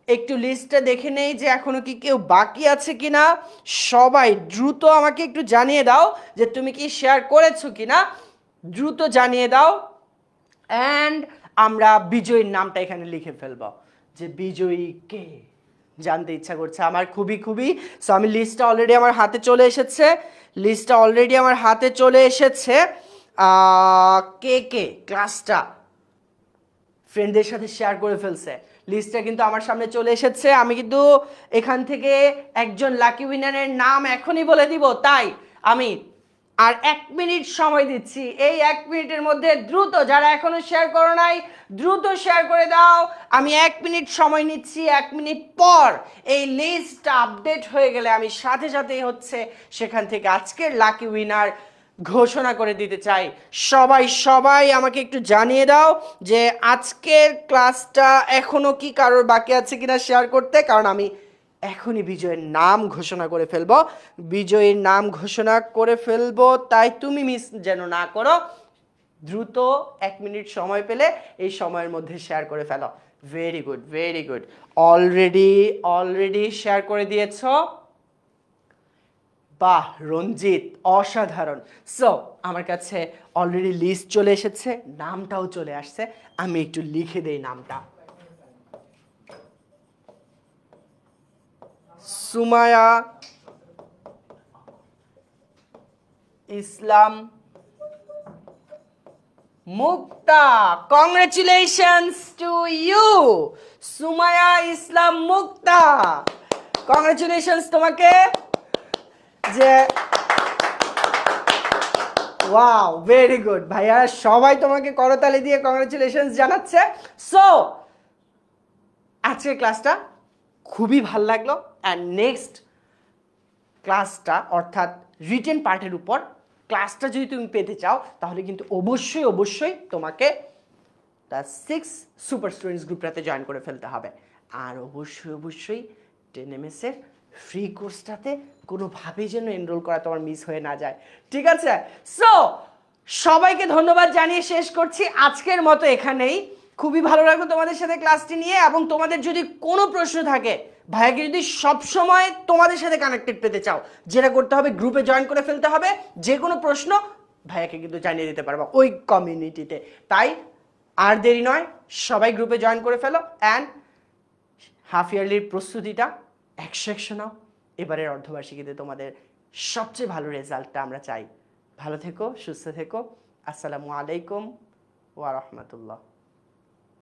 Speaker 1: একটু লিস্টটা দেখে নেই যে এখনো কি কেউ বাকি আছে কিনা। সবাই দ্রুত আমাকে একটু জানিয়ে দাও যে তুমি কি শেয়ার করেছো কিনা, দ্রুত জানিয়ে দাও। অ্যান্ড আমরা বিজয়ীর নামটা এখানে লিখে ফেলবো যে বিজয়ী কে, জানতে ইচ্ছা করছে আমার খুবই। সো আমি লিস্টটা অলরেডি আমার হাতে চলে এসেছে। কে কে ক্লাসটা ফ্রেন্ডদের সাথে শেয়ার করে ফেলছে, লিস্টটা কিন্তু আমার সামনে চলে এসেছে। আমি কিন্তু এখান থেকে একজন লাকি উইনারের নাম এখনই বলে দিব, তাই আমি আর 1 মিনিট সময় দিচ্ছি। এই 1 মিনিটের মধ্যে দ্রুত যারা এখনো শেয়ার করো নাই দ্রুত শেয়ার করে দাও। আমি 1 মিনিট সময় নিচ্ছি। 1 মিনিট পর এই লিস্টটা আপডেট হয়ে গেলে আমি সাথে সাথেই হচ্ছে সেখান থেকে আজকের লাকি উইনার ঘোষণা করে দিতে চাই। সবাই আমাকে একটু জানিয়ে দাও যে আজকের ক্লাসটা এখনো কি কারোর বাকি আছে কিনা শেয়ার করতে, কারণ আমি এখনই বিজয়ের নাম ঘোষণা করে ফেলবো। তাই তুমি মিস যেন না করো। দ্রুত 1 মিনিট সময় পেলে এই সময়ের মধ্যে শেয়ার করে ফেলো। Very good. অলরেডি শেয়ার করে দিয়েছো। বাহ রঞ্জিত, অসাধারণ। সো আমার কাছে অলরেডি লিস্ট চলে এসেছে, নামটাও চলে আসছে। আমি একটু লিখে দেই নামটা। Sumaya Islam Mukta, congratulations to you. Sumaya Islam Mukta, congratulations তোমাকে। যে ওয়াও, ভেরি গুড ভাইয়া, সবাই তোমাকে করতালি দিয়ে কংগ্রেচুলেশনস জানাচ্ছে। সো আজকের ক্লাসটা খুবই ভালো লাগলো। অ্যান্ড নেক্সট ক্লাসটা অর্থাৎ রিটেন পার্টের উপর ক্লাসটা যদি তুমি পেতে চাও তাহলে কিন্তু অবশ্যই অবশ্যই তোমাকে দ্য 6 সুপার স্টুডেন্টস গ্রুপটাতে জয়েন করে ফেলতে হবে। আর অবশ্যই অবশ্যই 10MS এর ফ্রি কোর্সটাতে কোনোভাবেই যেন এনরোল করা তোমার মিস হয়ে না যায়, ঠিক আছে? সো সবাইকে ধন্যবাদ জানিয়ে শেষ করছি আজকের মতো এখানেই। খুবই ভালো লাগলো তোমাদের সাথে ক্লাসটি নিয়ে, এবং তোমাদের যদি কোনো প্রশ্ন থাকে, ভাইয়াকে যদি সবসময় তোমাদের সাথে কানেক্টেড পেতে চাও, যেটা করতে হবে গ্রুপে জয়েন করে ফেলতে হবে। যে কোনো প্রশ্ন ভাইয়াকে কিন্তু জানিয়ে দিতে পারবো ওই কমিউনিটিতে। তাই আর দেরি নয়, সবাই গ্রুপে জয়েন করে ফেলো। অ্যান্ড হাফ ইয়ারলির প্রস্তুতিটা 100 নাও। এবারের অর্ধবার্ষিকীতে তোমাদের সবচেয়ে ভালো রেজাল্টটা আমরা চাই। ভালো থেকো, সুস্থ থেকো। আসসালামু আলাইকুম ওয়া রাহমাতুল্লাহ।